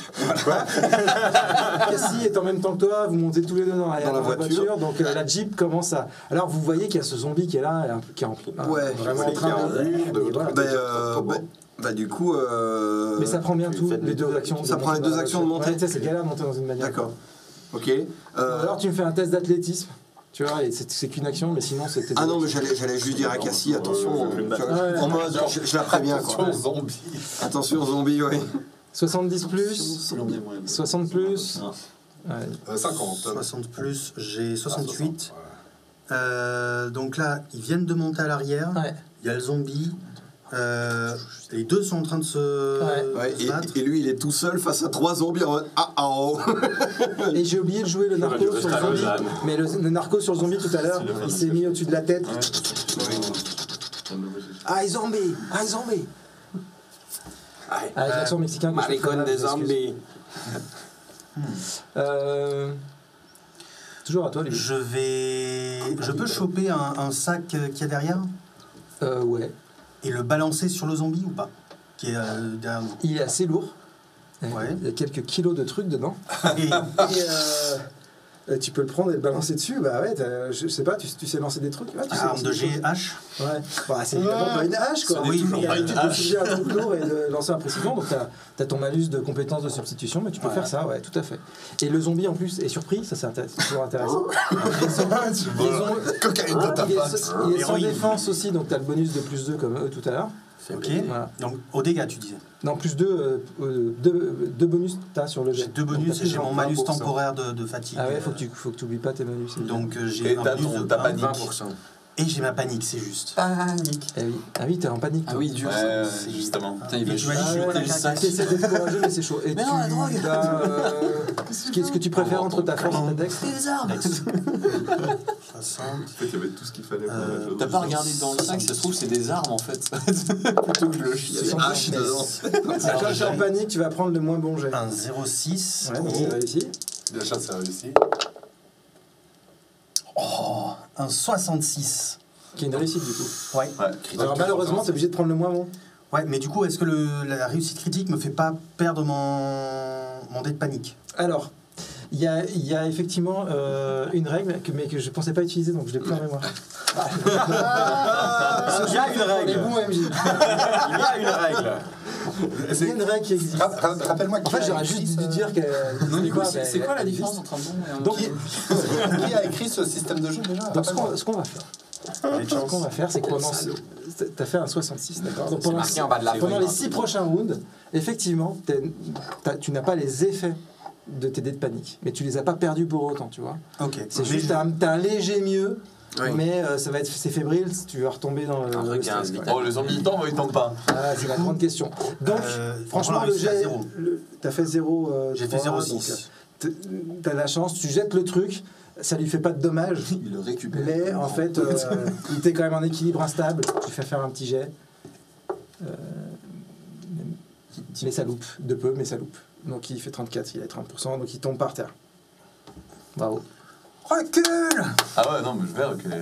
Cassie est en même temps que toi, vous montez tous les deux dans la voiture. donc la Jeep commence à... Alors vous voyez qu'il y a ce zombie qui est là, qui est Ouais, vraiment en train de... et voilà. Du coup. Mais ça prend bien tu tout, fais les deux actions. Ça de prend les monter deux dans la actions de voiture. monter. Ouais, tu sais, c'est galère de monter dans une bagnole. D'accord. Ok. Alors tu me fais un test d'athlétisme, tu vois, et c'est qu'une action, mais sinon c'était... Ah non, mais j'allais juste dire à Cassie, attention. Ouais, tu vois, ouais. en mode, je la préviens quoi. Attention, zombie. Attention zombie, oui. 70 plus, 60 plus... Ouais. 50. 60 plus, j'ai 68. Donc là, ils viennent de monter à l'arrière. Ouais. Il y a le zombie. Les deux sont en train de se Ouais, battre. et lui, il est tout seul face à 3 zombies en mode Et j'ai oublié de jouer le narco sur le zombie. Mais le narco sur le zombie tout à l'heure, il s'est mis au-dessus de la tête. Ah, zombie! Ah, zombie! Avec l'accent mexicain. que je fais très mal, Maricone des je m'excuse. zombies. Toujours à toi, lui. Je peux choper un sac qu'il y a derrière Ouais. et le balancer sur le zombie ou pas? Qui est derrière nous. Il est assez lourd. Ouais. Il y a quelques kilos de trucs dedans. Et- Et tu peux le prendre et le balancer dessus. Bah ouais, je sais pas, tu sais lancer des trucs. Ouais, tu sais arme lancer de des trucs. GH. Ouais. Bah, c'est évidemment pas une hache, quoi. Ce n'est toujours pas une Tu peux hache. soulever un truc lourd et de lancer un précision. Donc t'as ton malus de compétences de substitution, mais tu peux faire ça, ouais, tout à fait. Et le zombie en plus est surpris, ça c'est toujours intéressant. Cocaïne de ta face. Il est sans Héroïne. défense aussi, donc t'as le bonus de plus 2 comme eux tout à l'heure. Ok. Voilà. Donc au dégâts, tu disais. Non, plus 2 deux bonus t'as sur le jet. J'ai 2 Donc, bonus t'as et j'ai plus mon 20%. malus temporaire de fatigue. Ah ouais, faut que tu oublies pas tes malus. évidemment. Donc j'ai Et un t'as bonus de ta 20. panique. 20%. Et j'ai ma panique, c'est juste. Panique. Eh oui. Ah oui, t'es en panique. Ah toi. oui, dur. Ouais, C'est- justement. Putain, il va Et tu m'as dit, Ah je ouais, suis le sac. t'essaies d'être courageux, mais c'est chaud. Et Mais non, la drogue. Qu'est-ce que tu préfères entre ta force et ta dex? Les armes. 60. En fait, il y avait tout ce qu'il fallait pour la chose. T'as pas regardé dans le sac, ça se trouve c'est des armes en fait. Plutôt que le chien. Il y a des haches dedans. Quand tu es en panique, tu vas prendre le moins bon jet. Un 0,6. Ouais, donc c'est réussi. Déjà, c'est réussi. Oh, un 66. Qui est une réussite du coup. Ouais. Ouais. Alors malheureusement, t'es obligé de prendre le moins bon. Ouais, mais du coup, est-ce que la réussite critique me fait pas perdre mon dé de panique? Alors, il y a effectivement une règle, mais que je pensais pas utiliser, donc je l'ai plus en mémoire. Il y a une Les règle. bons MJ. Il y a une règle. Il y a une règle qui existe. Rappelle-moi En fait, j'aurais juste dû dire que. C'est quoi la différence entre un bon et un Donc, qui a écrit ce système de jeu déjà? donc ce qu'on va faire. Ce qu'on va faire, c'est que pendant. T'as fait un 66, d'accord? Donc pendant, marqué en bas de la pendant feuille. les 6 prochains rounds, effectivement, tu n'as pas les effets de tes dés de panique. Mais tu les as pas perdus pour autant, tu vois. Ok. C'est Mais juste, je- t'as un léger mieux, Oui. mais c'est fébrile, tu vas retomber dans le regain stress, quoi. vital. Oh, les zombies, ils tombent ou ils tombent pas? Ah, c'est la grande question. Donc, franchement, on a le réussi à jet, zéro. t'as fait 0. J'ai fait 0,6. T'as la chance, tu jettes le truc, ça lui fait pas de dommages, Il le récupère. mais en fait, il était quand même en équilibre instable. Tu fais faire un petit jet. Mais ça loupe, de peu, mais ça loupe. Donc il fait 34, il a 30%, donc il tombe par terre. Bravo. Recule. Ah ouais, non, mais je vais reculer.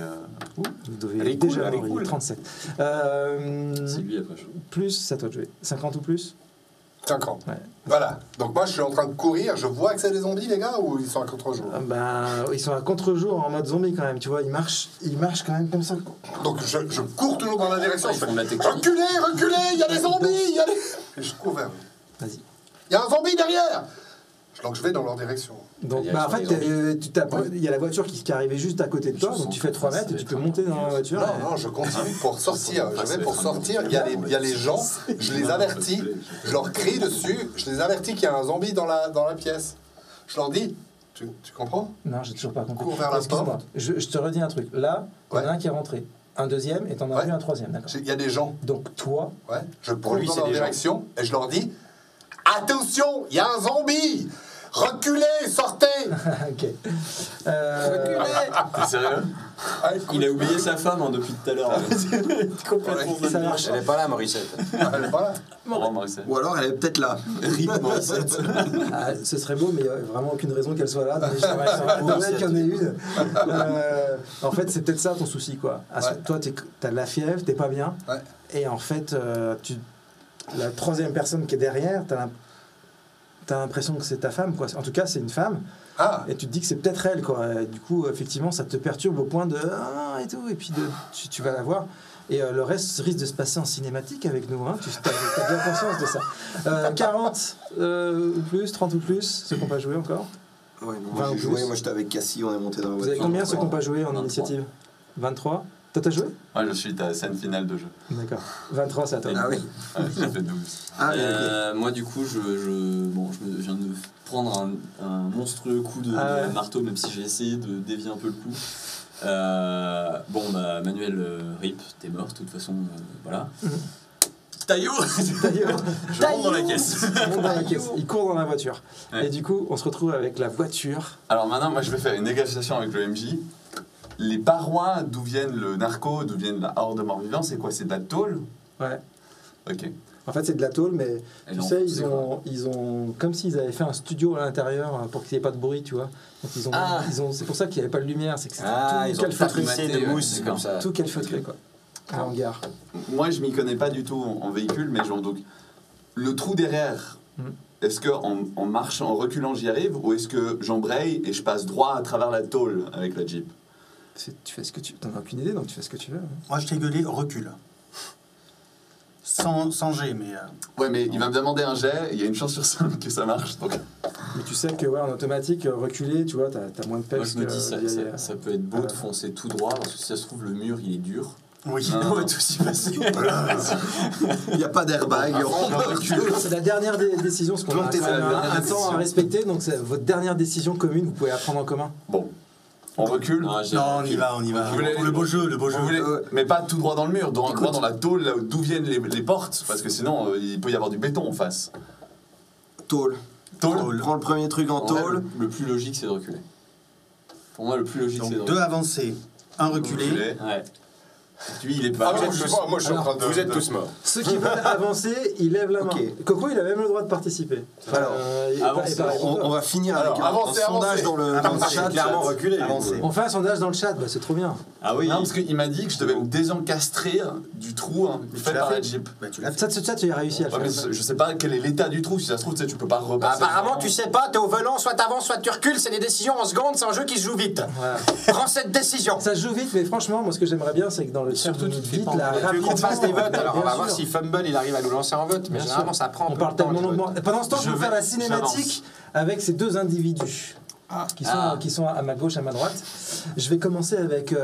Vous devez Ricule, déjà avoir ricule. 37. C'est lui après. Plus, c'est à toi de jouer. 50 ou plus 50. Ouais. Voilà. Donc moi, je suis en train de courir. Je vois que c'est des zombies, les gars, ou ils sont à contre-jour? Ben, ils sont à contre-jour en mode zombie quand même, tu vois, ils marchent quand même comme ça. Donc je cours toujours dans la direction. Ils Je fais, font de la technique. reculez, reculez, il y a des zombies, il y a des... Et je cours vers eux. Vas-y. Il y a un zombie derrière. Donc je vais dans leur direction. Donc, Il y a bah, en sur fait, les il y a la voiture qui est arrivée juste à côté de toi, donc tu fais 3 mètres et tu peux monter dans la voiture. Non, je continue pour sortir. Je vais pour sortir. Il y a les gens, je les avertis, je leur crie dessus, je les avertis qu'il y a un zombie dans la pièce. Je leur dis, tu comprends? Non, j'ai toujours pas compris. Cours vers la Excuse-moi, porte. je te redis un truc. Là, il y en a Ouais. un qui est rentré, un deuxième et t'en as Ouais. vu un troisième, d'accord. Il y a des gens. Donc toi, Ouais. Je Pour cours lui, dans c'est leur des gens. direction et je leur dis, attention, il y a un zombie. Reculez, sortez. ok. T'es sérieux? Ah, écoute, Il a oublié sa femme hein, depuis tout à l'heure. Complètement Ça marche. Elle est pas là, Morissette. elle est pas là. Bon, Morissette. Ou alors elle est peut-être là. Ah, ce serait beau, mais il n'y a vraiment aucune raison qu'elle soit là. Dans les schémas, il faudrait qu'il y en ait une. En fait, c'est peut-être ça ton souci, quoi. Ouais. Toi, t'as de la fièvre, t'es pas bien. Ouais. Et en fait, la troisième personne qui est derrière, t'as l'impression que c'est ta femme, quoi. En tout cas, c'est une femme. Ah, Et tu te dis que c'est peut-être elle, quoi. Et du coup, effectivement, ça te perturbe au point de et tout. Et puis tu vas la voir. Et le reste risque de se passer en cinématique avec nous. Hein. Tu as bien conscience de ça. 40 ou plus, 30 ou plus, ceux qui n'ont pas joué encore. Ouais, non, 20 moi ou j'ai joué, plus. moi j'étais avec Cassie, on est monté dans la Vous voiture. avez combien ceux qui n'ont pas joué en 23. initiative 23. Toi, t'as joué? Ouais, je suis ta scène finale de jeu. D'accord. 23, c'est à toi. Ah oui. Ouais, j'ai fait 12. Ah, oui, Moi du coup je viens de prendre un monstrueux coup de Ah ouais. marteau même si j'ai essayé de dévier un peu le coup. Bon, bah, Manuel, RIP, t'es mort, de toute façon, voilà. Taillot Je monte dans la caisse. Il monte dans la caisse. Il court dans la voiture. Ouais. Et du coup, on se retrouve avec la voiture. Alors maintenant, moi je vais faire une négociation avec le MJ. Les parois d'où viennent le narco, d'où viennent la horde de morts-vivants, c'est quoi? C'est de la tôle? Ouais. Ok. En fait, c'est de la tôle, mais Et tu non, sais, c'est ils ont comme s'ils avaient fait un studio à l'intérieur pour qu'il n'y ait pas de bruit, tu vois. Donc c'est pour ça qu'il n'y avait pas de lumière, c'est que c'était Ils tout ont calfeutré. tapissé de mousse comme ça. Tout calfeutré, quoi. Un hangar. Moi je m'y connais pas du tout en véhicule, mais genre donc le trou derrière, est-ce que en marchant, en reculant j'y arrive, ou est-ce que j'embraye et je passe droit à travers la tôle avec la Jeep? Tu fais ce que tu... T'en as aucune idée, donc tu fais ce que tu veux. Hein. Moi, je t'ai gueulé, recule. Sans G, mais... Ouais, mais il va me demander un jet, il y a une chance sur 5 que ça marche, donc... Mais tu sais que ouais, en automatique, reculer, tu vois, t'as moins de Moi, peps. je me dis, que- ça peut être beau de foncer tout droit, parce que si ça se trouve, le mur, il est dur. Oui. On va tout s'y passer. Il n'y a pas d'airbag. C'est la dernière décision, parce qu'on a Plantez quand même la dernière un temps à respecter, donc c'est votre dernière décision commune, vous pouvez la prendre en commun. Bon, on recule. Non, Non, on y va. Vous voulez- Le beau jeu, Vous voulez- mais pas tout droit dans le mur, droit dans la tôle, là d'où viennent les portes, parce que sinon il peut y avoir du béton en face. Tôle. Tôle. Prends le premier truc en tôle. Le plus logique, c'est de reculer. Pour moi, le plus logique, c'est de Donc, 2 avancés, 1 reculé. Reculer. Ouais. Lui, il est Ah pas. non, moi je suis en train de... Vous êtes tous morts. Ceux qui veulent avancer, ils lèvent la main. Ok. Coco, il a même le droit de participer. Alors, on On va finir avec Alors, un avancez, sondage avancez. dans le J'ai chat. clairement reculé. Avancez. fait un sondage dans le chat, bah, c'est trop bien. Ah oui. Non, parce qu'il m'a dit que je devais me désencastrer du trou fait l'as par fait. la Jeep. Bah, tu l'as fait. Ça, tu as réussi à le Ouais, faire. mais je sais pas quel est l'état du trou, si ça se trouve, tu sais, tu peux pas repasser. Apparemment, tu sais pas, t'es au volant, soit t'avances, soit tu recules, c'est des décisions en secondes, c'est un jeu qui se joue vite. Voilà. Prends cette décision. Ça se joue vite, mais franchement, moi, ce que j'aimerais bien, c'est que dans le chat, surtout, vous tu nous te fais dites pas la engueuler. Tu veux qu'on rapidité. fasse des votes, alors on Bien va voir sûr. si Fumble il arrive à nous lancer en vote, mais Bien généralement sûr. ça prend un On peu parle de temps. tellement les longuement. votes. Pendant ce temps, je vais faire la cinématique j'avance. avec ces deux individus qui sont à ma gauche, à ma droite. Je vais commencer avec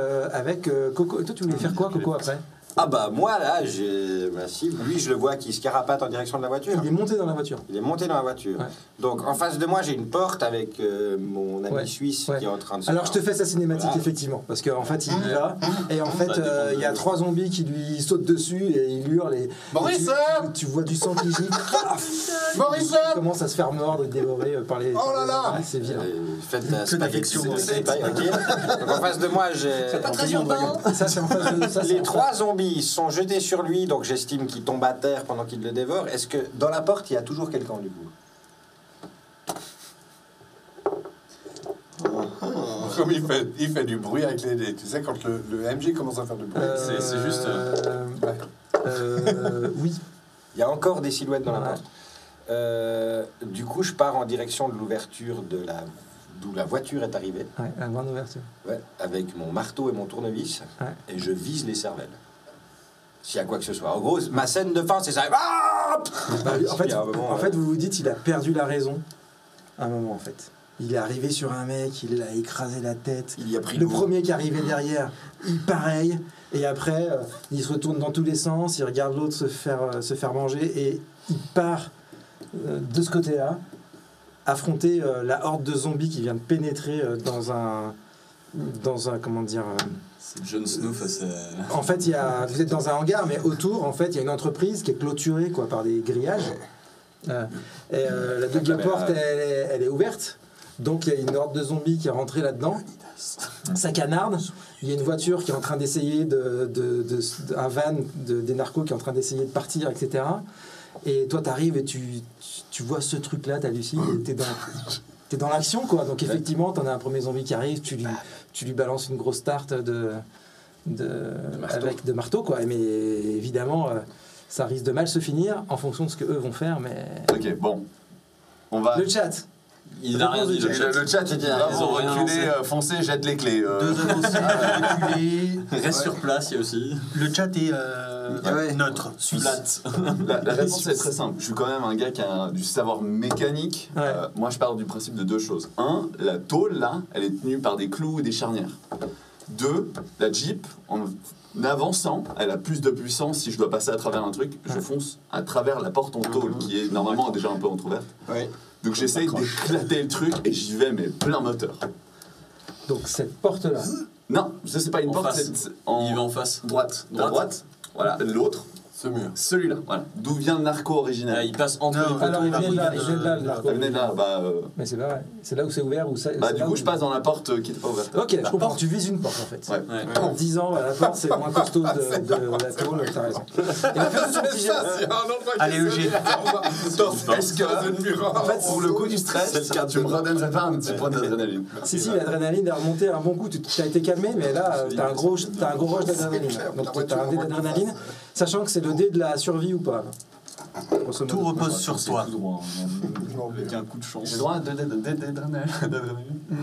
Coco. Et toi, tu voulais faire quoi, Coco, après? Ah bah moi là, j'ai ma cible. Lui, je le vois qui se carapate en direction de la voiture. Il est monté dans la voiture. Il est monté dans la voiture. Ouais. Donc en face de moi, j'ai une porte avec mon ami Ouais. suisse Ouais. qui est en train de se Alors je te fais sa cinématique Voilà. effectivement, parce qu'en fait il y va, et en fait Ça dépend il y a de- 3 zombies qui lui sautent dessus et il hurle et Morrison tu vois du sang qui gicle, Morrison il commence à se faire mordre et dévorer par les... Oh là là Ouais, c'est vilain. Faites la spaghetti, d'affection dans le c'est set. pas ok. Donc en face de moi, j'ai Ça c'est en face de ça. c'est les en 3 zombies sont jetés sur lui, donc j'estime qu'il tombe à terre pendant qu'il le dévore. Est-ce que dans la porte, il y a toujours quelqu'un du coup? Comme il fait du bruit avec les dés. Tu sais, quand le MJ commence à faire du bruit. C'est juste, Oui. Il y a encore des silhouettes dans la Ouais. porte. Du coup, je pars en direction de l'ouverture d'où la voiture est arrivée, Ouais, la grande ouverture. avec mon marteau et mon tournevis, Ouais. et je vise les cervelles. S'il y a quoi que ce soit. En gros, ma scène de fin, c'est ça. Ah Bah, lui, en Il y a un moment, fait, vous vous dites il a perdu la raison à un moment en fait. Il est arrivé sur un mec, il a écrasé la tête. Il y a pris Le goût. premier qui arrivait derrière, il pareil. Et après, il se retourne dans tous les sens, il regarde l'autre se faire manger et il part de ce côté-là, affronter la horde de zombies qui vient de pénétrer dans un comment dire. c'est Jon Snow face à. En fait, vous êtes dans un hangar, mais autour, en fait, il y a une entreprise qui est clôturée quoi, par des grillages. La double porte, elle est ouverte. Donc, il y a une horde de zombies qui est rentrée là-dedans. Ça canarde. Il y a une voiture qui est en train d'essayer un van des narcos qui est en train d'essayer de partir, etc. Et toi, tu arrives et tu vois ce truc-là, tu hallucines, t'es dans l'action, quoi. Donc, effectivement, tu en as un premier zombie qui arrive, tu lui balances une grosse tarte de marteau, quoi. Mais évidemment, ça risque de mal se finir en fonction de ce qu'eux vont faire. Mais Ok, bon. On va. le chat. Il n'a rien dit. Le chat, il dit Ils ont rien reculer, lancé. foncez, jette les clés. 2 avancés, reculé. Reste sur place, il y a aussi. Le chat est Ouais. neutre, suisse. Plate. La réponse est très simple. Je suis quand même un gars qui a du savoir mécanique. Ouais. Moi, je pars du principe de 2 choses. 1, la tôle, là, elle est tenue par des clous ou des charnières. 2, la Jeep, en avançant, elle a plus de puissance. Si je dois passer à travers un truc, je fonce à travers la porte en tôle, qui est normalement déjà un peu entrouverte. Ouais. Donc j'essaye d'éclater le truc et j'y vais, mais plein moteur. Donc cette porte-là. Non, ça c'est pas une En porte, face. Il va en face. droite. Droite. Voilà, l'autre, Ce mur. celui-là. Voilà. D'où vient le narco original? Il passe entre Non, les poteaux. Alors il venait de là, le narco. Ça venait de là, Mais c'est pas vrai. C'est là où c'est ouvert ou ça. bah c'est du là coup où- je passe dans la porte qui était pas ouverte. Ok, je comprends. Tu vises une porte en fait. Ouais. Ouais. En disant la porte c'est moins costaud de la tôle, t'as raison. Et en fait, son petit jet- Allez, Eugène. Est-ce que, En fait, pour le coup du stress, tu me redonnes un petit point d'adrénaline? Si, l'adrénaline est remontée un bon coup, tu as été calmé, mais là, t'as un gros rush d'adrénaline. Donc, t'as un dé d'adrénaline, sachant que c'est le dé de la survie ou pas. Grosso modo. Tout repose sur toi. Tout droit. Avec un coup de chance. J'ai droit à 2 d'adrénaline.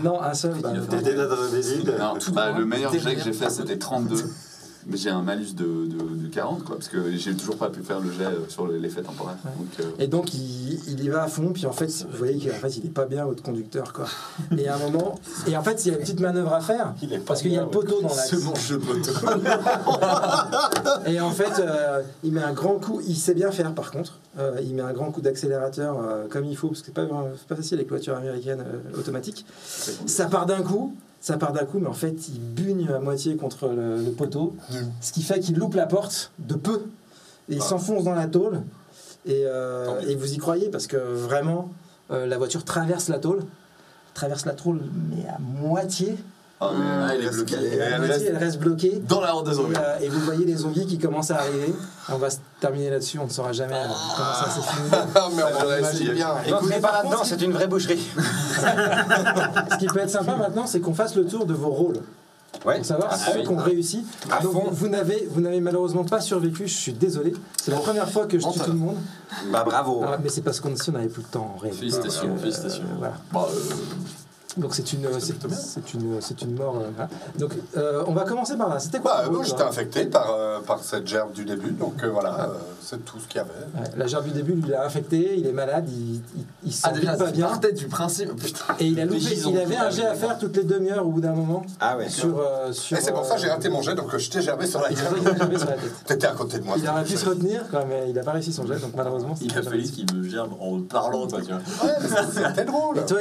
Non, un seul. Bah, Non, le meilleur jet que j'ai fait c'était 32. Mais j'ai un malus de 40 quoi, parce que j'ai toujours pas pu faire le jet sur l'effet temporaire. Donc, Et donc, il y va à fond, puis en fait, vous voyez qu'en fait, il est pas bien, votre conducteur, quoi. Et à un moment, et en fait, il y a une petite manœuvre à faire, parce qu'il y a le poteau dans l'axe. c'est mon jeu de moto. Et en fait, il met un grand coup, il sait bien faire par contre, il met un grand coup d'accélérateur comme il faut, parce que c'est pas facile avec les voitures américaines automatiques. Ça part d'un coup, mais en fait, il bugne à moitié contre le poteau, ce qui fait qu'il loupe la porte de peu, et il s'enfonce dans la tôle, et vous y croyez, parce que vraiment, la voiture traverse la tôle, mais à moitié. Elle est bloquée. Et à moitié, elle reste bloquée. Dans la horde des zombies. Et vous voyez les zombies qui commencent à arriver. On va se terminer là-dessus, on ne saura jamais comment ça s'est fini. Ah, mais on imagine bien. Écoutez pas là-dedans, c'est une vraie boucherie. Ce qui peut être sympa maintenant, c'est qu'on fasse le tour de vos rôles. Ouais. Pour savoir ceux qui ont réussi. À Donc, fond. vous n'avez malheureusement pas survécu, je suis désolé. C'est la première fois que je tue tout le monde. Bah bravo. Ah, mais c'est parce qu'on on n'avait plus le temps en réalité. Félicitations, félicitations. Voilà. Bah, Donc c'est une mort. Voilà. Donc on va commencer par là. C'était quoi Bah, le moi, rôle, j'étais toi infecté par cette gerbe du début, donc voilà, c'est tout ce qu'il y avait. Ouais, la gerbe du début, il l'a infecté, il est malade, il se sent déjà, pas bien. partait du principe. Putain. Et il a loupé, il avait un jet à faire toutes les demi-heures au bout d'un moment. Ah ouais. Sur, Et c'est pour ça que j'ai raté mon jet, donc je t'ai gerbé sur la C'est pour ça gueule. qu'il a gerbé sur la tête. T'étais à côté de moi. Il aurait pu se retenir quand même, il n'a pas réussi son jet, donc malheureusement. Il a fallu qu'il me gerbe en parlant, quoi, tu vois. Ouais, mais c'était drôle. Et toi,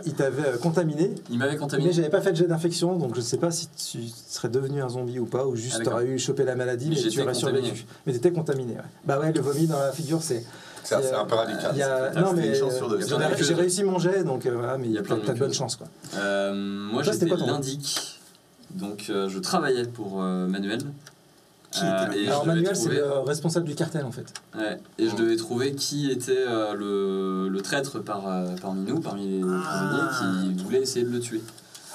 il t'avait contaminé, Il m'avait mais contaminé. j'avais pas fait de jet d'infection, donc je sais pas si tu serais devenu un zombie ou pas, ou juste Ah, d'accord. t'aurais eu chopé la maladie, Mais mais tu j'étais aurais survécu. contaminé. Mais t'étais contaminé, ouais. Bah ouais, le vomi dans la figure, c'est. C'est un peu radical. Non, c'était mais une chance sur deux. j'ai réussi mon jet, donc voilà, mais Il y a plein de t'as de bonnes choses. chances, quoi. Moi, Toi, c'était j'étais quoi ton rôle l'indic. Donc, je travaillais pour Manuel. Et Alors je devais Manuel, c'est trouver- le responsable du cartel en fait. Ouais, et je devais trouver qui était le traître parmi nous, parmi les prisonniers, qui voulait essayer de le tuer.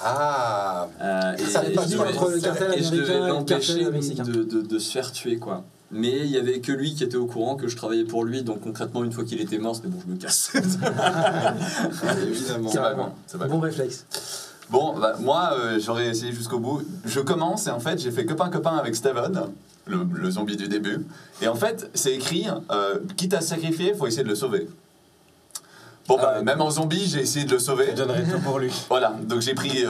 Ah, Et Ça n'est pas je dur devais- entre le cartel et je devais américain et le l'empêcher cartel mexicain. de se faire tuer, quoi. Mais il y avait que lui qui était au courant que je travaillais pour lui, donc concrètement, une fois qu'il était mort, c'était bon, je me casse. Évidemment. C'est pas Carrément. bon, c'est pas Bon bon. réflexe. Bon, bah, moi, j'aurais essayé jusqu'au bout. Je commence et en fait, j'ai fait copain-copain avec Steven, le zombie du début. Et en fait, c'est écrit, quitte à se sacrifier, faut essayer de le sauver. Bon, bah, même en zombie, j'ai essayé de le sauver. Je donnerai tout pour lui. Voilà, donc j'ai pris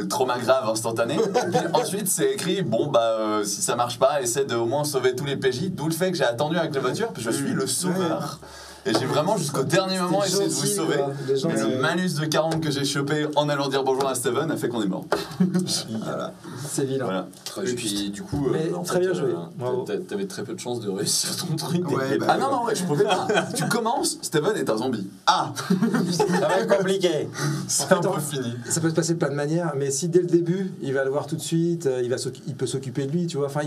trauma grave instantané. Et puis ensuite, c'est écrit, bon, bah, si ça marche pas, essaie de au moins sauver tous les PJ. D'où le fait que j'ai attendu avec la voiture, parce que je suis le sauveur. Et j'ai vraiment jusqu'au dernier moment essayé de vous gentil, sauver. quoi. Les gens, Mais le c'est- malus de 40 que j'ai chopé en allant dire bonjour à Steven a fait qu'on est mort. Voilà. C'est vilain. Voilà. Et puis, du coup, Mais en très fait, bien joué. Bravo. t'avais très peu de chances de réussir ton truc. Ouais, bah, Ah non, non, ouais, je pouvais pas. Tu commences, Steven est un zombie. Ah, Ça va être compliqué. c'est un Attends. peu fini. Ça peut se passer de plein de manières, mais si dès le début, il va le voir tout de suite, il peut s'occuper de lui, tu vois. Enfin,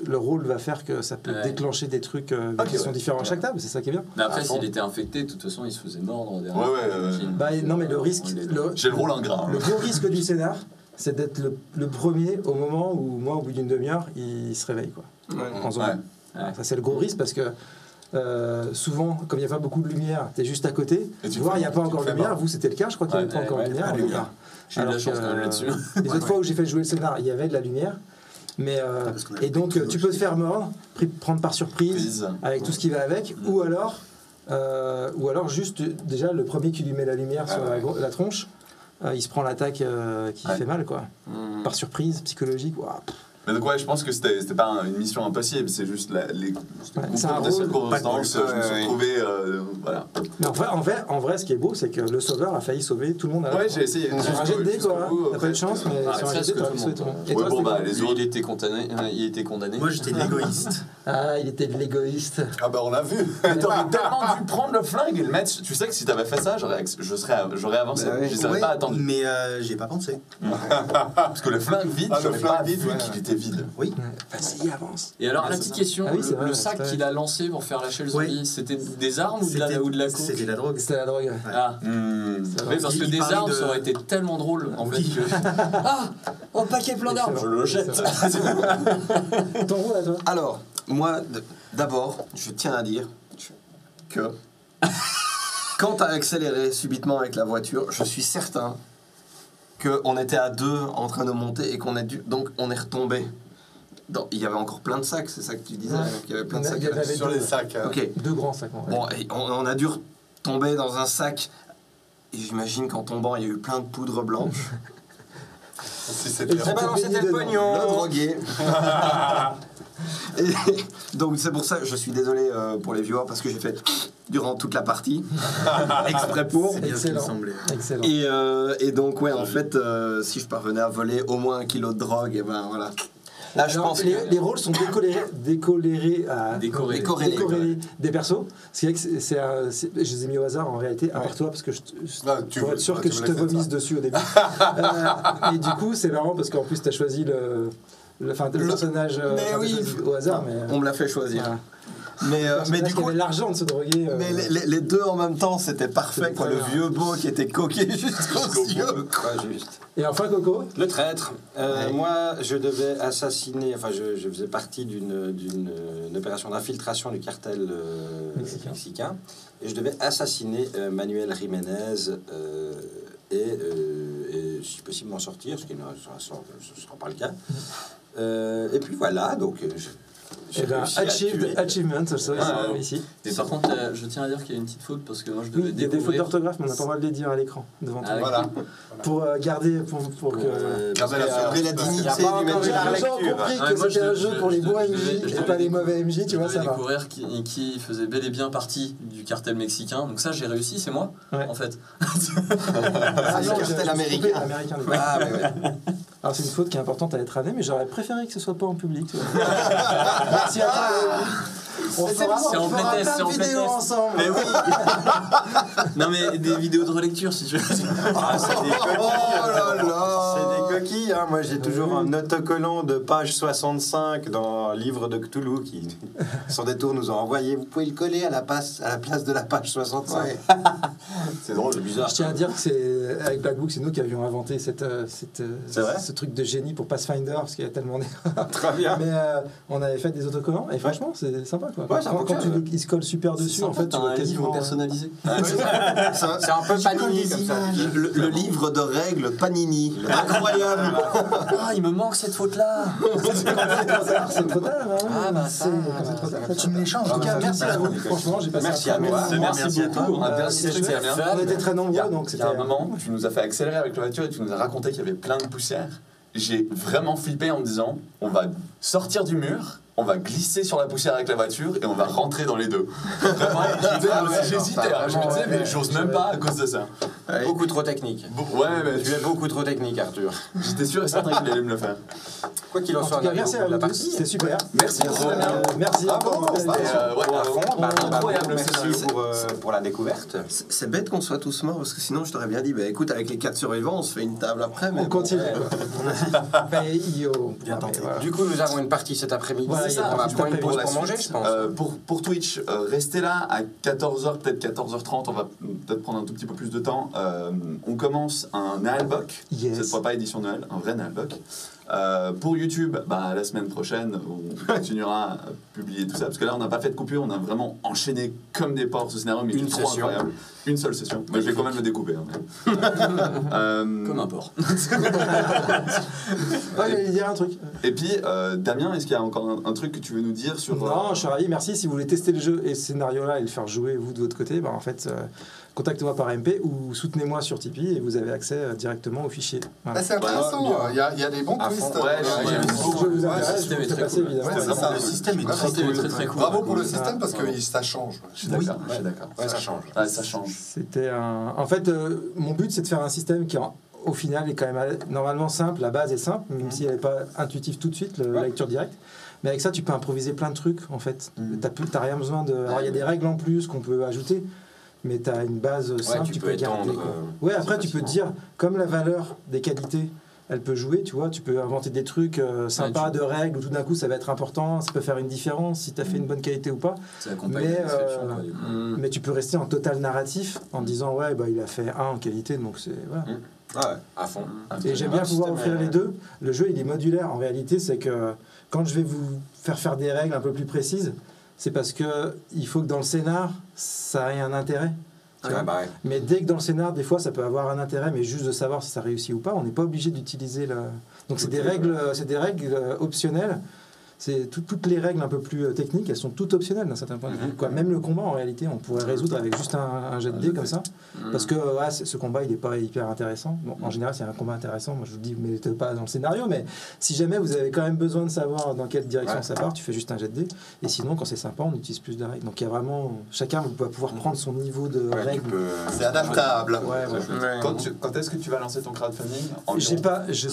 le rôle va faire que ça peut Ouais. déclencher des trucs Ok, qui sont ouais. différents à chaque table, c'est ça qui est bien. Mais après, Ah, s'il bon. était infecté, de toute façon, il se faisait mordre derrière. Ouais, ouais, j'imagine. Bah, non, mais le risque, J'ai le rôle ingrat. le gros risque du scénar, c'est d'être le premier au moment où, moi, au bout d'une demi-heure, il se réveille, quoi. En zombie. Ouais. Ouais. Ça, c'est le gros risque parce que souvent, comme il n'y a pas beaucoup de lumière, tu es juste à côté. Et tu Voir, il n'y a pas tu encore te de fais lumière. mort. Vous, c'était le cas, je crois qu'il n'y avait pas Ouais, encore ouais, de lumière. pas de on est lumière. là. J'ai eu de la Alors chance que, quand même là-dessus. Les autres fois où j'ai fait jouer le scénar, il y avait de la lumière. Mais, et donc, tu peux te faire mordre, prendre par surprise, Prise. avec tout ce qui va avec, ou alors juste, déjà, le premier qui lui met la lumière sur la tronche, il se prend l'attaque qui Ouais. fait mal, quoi. Mm. Par surprise, psychologique, ouah, pff. Mais donc ouais, je pense que c'était pas une mission impossible, c'est juste les c'est un concours de rôle, circonstances, je me suis retrouvé, voilà. Mais en vrai, ce qui est beau, c'est que le sauveur a failli sauver tout le monde à la Ouais, fin. j'ai essayé. Sur un jet de dés, quoi. T'as pas eu de chance, mais sur un jet de dés, t'aurais pu sauver tout le monde. Et Ouais, toi, bon, c'était bah, quoi les autres, il était condamné. Moi, j'étais de l'égoïste. Ah, il était de l'égoïste. Ah bah on l'a vu. T'aurais tellement dû prendre le flingue et le mettre. Tu sais que si t'avais fait ça, j'aurais avancé. Bah ouais. Je serais pas attendu. Mais j'y ai pas pensé. Parce que le flingue vide, Ah, le j'aurais pas flingue vide, vu ouais. qu'il était vide. Oui. Vas-y, avance. Et alors, Ah, la c'est petite ça. question, Ah oui, c'est vrai, le sac c'est vrai. qu'il a lancé pour faire lâcher le zombie, Oui. c'était des armes ou de la coke? C'était de la drogue. C'était la drogue. Ah. Oui, parce que Il des parlait armes, de- ça aurait été tellement drôle en fait Oui. que. Ah, un paquet plein d'armes, je le jette. Ton rôle à toi. Alors, moi, d'abord, je tiens à dire que quand t'as accéléré subitement avec la voiture, je suis certain qu'on était à deux en train de monter et qu'on a dû. Donc, on est retombé. Il y avait encore plein de sacs, c'est ça que tu disais? Ouais. Il y avait plein de Il sacs. y avait Sur deux. les sacs. Ok. Deux grands sacs. En vrai. Bon, et on a dû tomber dans un sac. Et j'imagine qu'en tombant, il y a eu plein de poudre blanche. Si c'était Et balancé tel pognon. Le drogué. Et donc c'est pour ça que je suis désolé pour les viewers parce que j'ai fait durant toute la partie exprès pour. C'est bien ce qui me Excellent. semblait. Excellent. Et donc ouais en fait si je parvenais à voler au moins 1 kilo de drogue et ben voilà. Là je Alors, pense les rôles sont décorrélés des persos. C'est vrai que je les ai mis au hasard en réalité, à part toi, parce que pour être sûr que je te vomisse dessus au début. Et du coup, c'est marrant parce qu'en plus, tu as choisi le personnage Mais oui. au hasard. Mais, on me l'a fait choisir. voilà. Mais du Qui coup avait l'argent de se droguer. mais les deux en même temps c'était parfait C'était quoi. très Le bien. vieux beau qui était coqué jusqu'aux yeux. Ouais, juste. Et enfin, Coco. Le traître. Ouais. Moi, je devais assassiner. Enfin, je faisais partie d'une opération d'infiltration du cartel mexicain. Et je devais assassiner Manuel Jiménez et si possible m'en sortir, ce qui ne sera pas le cas. Et puis voilà, donc. Eh ben, achievement, ça, Ah, ici. Et par contre, je tiens à dire qu'il y a une petite faute parce que moi je devais Oui, il y a des fautes découvrir. d'orthographe, mais on n'a pas le droit de les dire à l'écran devant toi. Ah, Voilà. Pour garder, pour que. Parce que, Après la il y a dignité pas du encore maître. eu la Les gens ont lecture. compris Ouais, que moi, c'était un jeu pour les bons MJ et pas les mauvais MJ, tu vois, ça va. découvrir qui faisait bel et bien partie du cartel mexicain. Donc ça, j'ai réussi, c'est moi, Ouais. en fait. Ah, le non, cartel je me suis américain. trompé, américain. Ah ouais, ouais. Alors c'est une faute qui est importante à être amenée, mais j'aurais préféré que ce soit pas en public. tu vois. Merci à toi. On fera c'est en plein playtest, c'est en de vidéos playtest. ensemble. Mais oui. Non mais des vidéos de relecture si tu veux. Ah, c'est des coquilles. Oh là là. C'est des coquilles. Hein. Moi, j'ai toujours un autocollant de page 65 dans Livre de Cthulhu qui, sur des tours, nous ont envoyé. Vous pouvez le coller à la place de la page 65. Ouais. C'est drôle, c'est bizarre. Je tiens à dire que c'est avec Black Book, c'est nous qui avions inventé C'est vrai ce truc de génie pour Pathfinder parce qu'il y a tellement d'erreurs. Très bien. Mais on avait fait des autocollants et franchement c'est sympa quoi. Ouais, ça quand fonctionne, ils se collent super dessus en fait tu vois un livre quasiment. personnalisé. C'est un peu Panini comme ça. Le livre de règles Panini. Incroyable. Ah, il me manque cette faute là. C'est trop tard. Hein, Ah, bah, c'est ça, c'est trop tard. Tu me l'échanges. En tout cas merci à vous. Franchement j'ai passé Merci un à très toi. bon moment. Merci beaucoup. Un dernier c'était truc, c'est chouette. bien. On était très nombreux donc Il y c'était a un moment, tu nous as fait accélérer avec la voiture et tu nous as raconté qu'il y avait plein de poussière. J'ai vraiment flippé en me disant, on va sortir du mur, on va glisser sur la poussière avec la voiture et on va rentrer dans les deux. Vraiment, j'hésitais. Hein. Je me disais, mais j'ose même pas à cause de ça. Beaucoup trop technique. Ouais, mais Tu es beaucoup trop technique, Arthur. j'étais sûr et certain qu'il allait me le faire. Quoi qu'il en En soit, tout cas on arrive merci au bout à de la vous tous partie. c'était super. Merci beaucoup. Merci encore. Ouais, incroyable scénario. Merci pour la découverte. C'est bête qu'on soit tous morts parce que sinon je t'aurais bien dit bah écoute avec les 4 survivants on se fait une table après mais On continue. Ben, yo. Bien tenté. Voilà. Du coup, nous avons une partie cet après-midi. Voilà, Et c'est ça, on va juste prendre une après pause la pour manger, suite. je pense. Pour Twitch, restez là à 14h, peut-être 14h30, on va peut-être prendre un tout petit peu plus de temps. On commence un Naalbok, Yes. cette fois pas édition Noël, un vrai Naalbok. Pour YouTube, bah, la semaine prochaine, on continuera à publier tout ça, parce que là on n'a pas fait de coupure, on a vraiment enchaîné comme des porcs ce scénario, mais Une il est trop session. incroyable. Une seule session, mais je vais quand même le découper. Hein, mais. Comme un porc. Ah, j'allais dire un truc. Et puis, Damien, est-ce qu'il y a encore un truc que tu veux nous dire sur... Non, je suis ravi, merci. Si vous voulez tester le jeu et ce scénario-là et le faire jouer, vous, de votre côté, bah, en fait, contactez-moi par MP ou soutenez-moi sur Tipeee et vous avez accès directement au fichier. Voilà. Ah, c'est intéressant, il y a des bons À fond. twists. Ouais, Si je vous intéresse, je système vous est fais très passer cool. évidemment. Ouais, c'est ça. Le système est Ouais, très c'est très, très cool. Bravo pour le Ouais. système parce que ça change. Je suis d'accord, je suis d'accord. Ouais, ça change. Ouais, ça change. C'était un... En fait, mon but, c'est de faire un système qui, au final, est quand même normalement simple. La base est simple, même si elle n'est pas intuitive tout de suite, la lecture directe. Mais avec ça, tu peux improviser plein de trucs, en fait. T'as rien besoin de... Alors, il y a des règles en plus qu'on peut ajouter, mais tu as une base simple, tu peux garder. étendre, Ouais, après, tu peux te dire, comme la valeur des qualités, elle peut jouer, tu vois, tu peux inventer des trucs sympas de règles où tout d'un coup ça va être important, ça peut faire une différence si tu as fait une bonne qualité ou pas. Ça accompagne Mais, la description, quoi, du coup. Mais tu peux rester en total narratif en disant ouais, bah, il a fait 1 en qualité, donc c'est. Voilà. Ah ouais, à fond. Et j'aime bien Le pouvoir système offrir est- les deux. Le jeu il est modulaire en réalité, c'est que quand je vais vous faire des règles un peu plus précises, c'est parce que il faut que dans le scénar ça ait un intérêt. Tu vois. Ouais, bah ouais. Mais dès que dans le scénar, des fois, ça peut avoir un intérêt, mais juste de savoir si ça réussit ou pas, on n'est pas obligé d'utiliser le. Donc c'est des règles optionnelles. C'est toutes les règles un peu plus techniques, elles sont toutes optionnelles d'un certain point de vue. Quoi. Même le combat, en réalité, on pourrait résoudre avec juste un jet de dés comme ça. Parce que ouais, ce combat, il n'est pas hyper intéressant. Bon, en général, c'est un combat intéressant. Moi, je vous dis, mais pas dans le scénario. Mais si jamais vous avez quand même besoin de savoir dans quelle direction ça part, tu fais juste un jet de dés. Et sinon, quand c'est sympa, on utilise plus de règles. Donc il y a vraiment. Chacun va pouvoir prendre son niveau de Ouais, tu règles. peux- C'est adaptable. Ouais, ouais. Quand est-ce que tu vas lancer ton crowdfunding? Je sais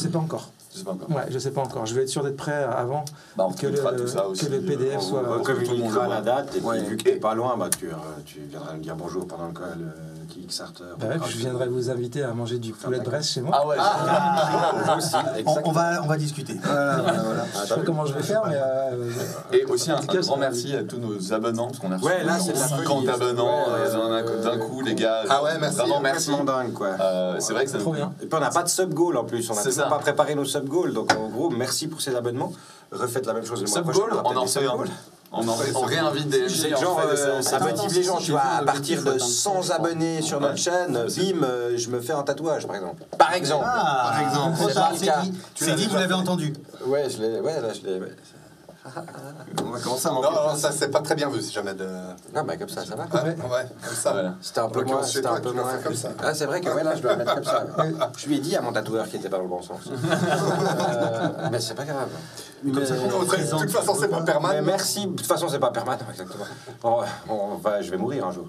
pas encore. Je sais pas encore. Ouais, je sais pas encore. Je vais être sûr d'être prêt avant Bah, on que fera tout ça aussi. le PDF On soit. communiquera la date, et puis Ouais. vu que t'es pas loin, bah, tu viendras me dire bonjour pendant le Kickstarter. Bah ouais, puis je viendrai vous inviter à manger du poulet de Bresse chez moi. Ah ouais, On va discuter. Je sais pas comment je vais faire, mais. et aussi un En tout cas, grand c'est- merci à tous nos abonnants, parce qu'on a reçu Ouais, là, c'est de la 50 folie. abonnants Ouais, d'un coup, les gars. Ah ouais, merci. Vraiment merci. Complètement dingue, quoi. C'est vrai que ça Trop bien. Et puis on n'a pas de sub-goal en plus, on n'a C'est toujours ça. pas préparé nos sub-goals, donc en gros, merci pour ces abonnements. Refaites la même chose le mois prochain. Sub-goal, on en fait fait un. On réinvite des C'est MJ, genre, on fait des séances. ça motive les gens, tu vois, à partir de Objectif, 100 abonnés sur notre chaîne, bim, je me fais un tatouage, par exemple. Par exemple. Par exemple, C'est pas le cas. c'est dit, vous l'avez entendu. Ouais, là, je l'ai. On va commencer à Non, manquer. non, ça c'est pas très bien vu si jamais de. Non, bah comme ça va. Ouais, comme ça. Voilà. C'était un peu En moins. l'occurrence, chez C'était toi, un peu tu l'as moins. fait comme ça. Ah, c'est vrai que ouais, là, je dois le mettre comme ça. Je lui ai dit à mon tatoueur qui était pas dans le bon sens. Mais c'est pas grave. De toute façon, c'est pas Mais permanent. merci. De toute façon, c'est pas permanent, exactement. Je vais mourir un jour.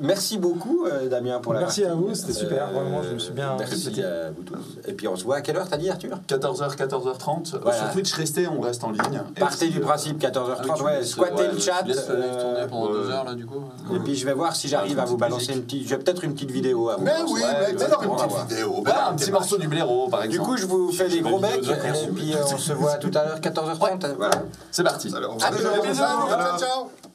Merci beaucoup, Damien, pour la Merci partie. à vous, c'était super, vraiment, je me suis bien Merci répété. à vous tous. Et puis on se voit à quelle heure, t'as dit, Arthur 14h, 14h30. Voilà. Sur Twitch, restez, on reste en ligne. Partez du principe 14h30, ouais, squattez le chat. Je laisse le live tourner pendant ouais. 2 heures là du coup. Et puis je vais voir si j'arrive à vous balancer une petite. J'ai peut-être une petite vidéo à vous. Mais balancer. oui, Ouais, mais alors une on va petite voir. vidéo. Voilà, un petit morceau du blaireau, par Du exemple. coup, je vous fais des fais gros des becs vidéos de et puis on se voit tout à l'heure 14h30. Voilà. C'est parti. Alors, À bientôt. ciao, ciao.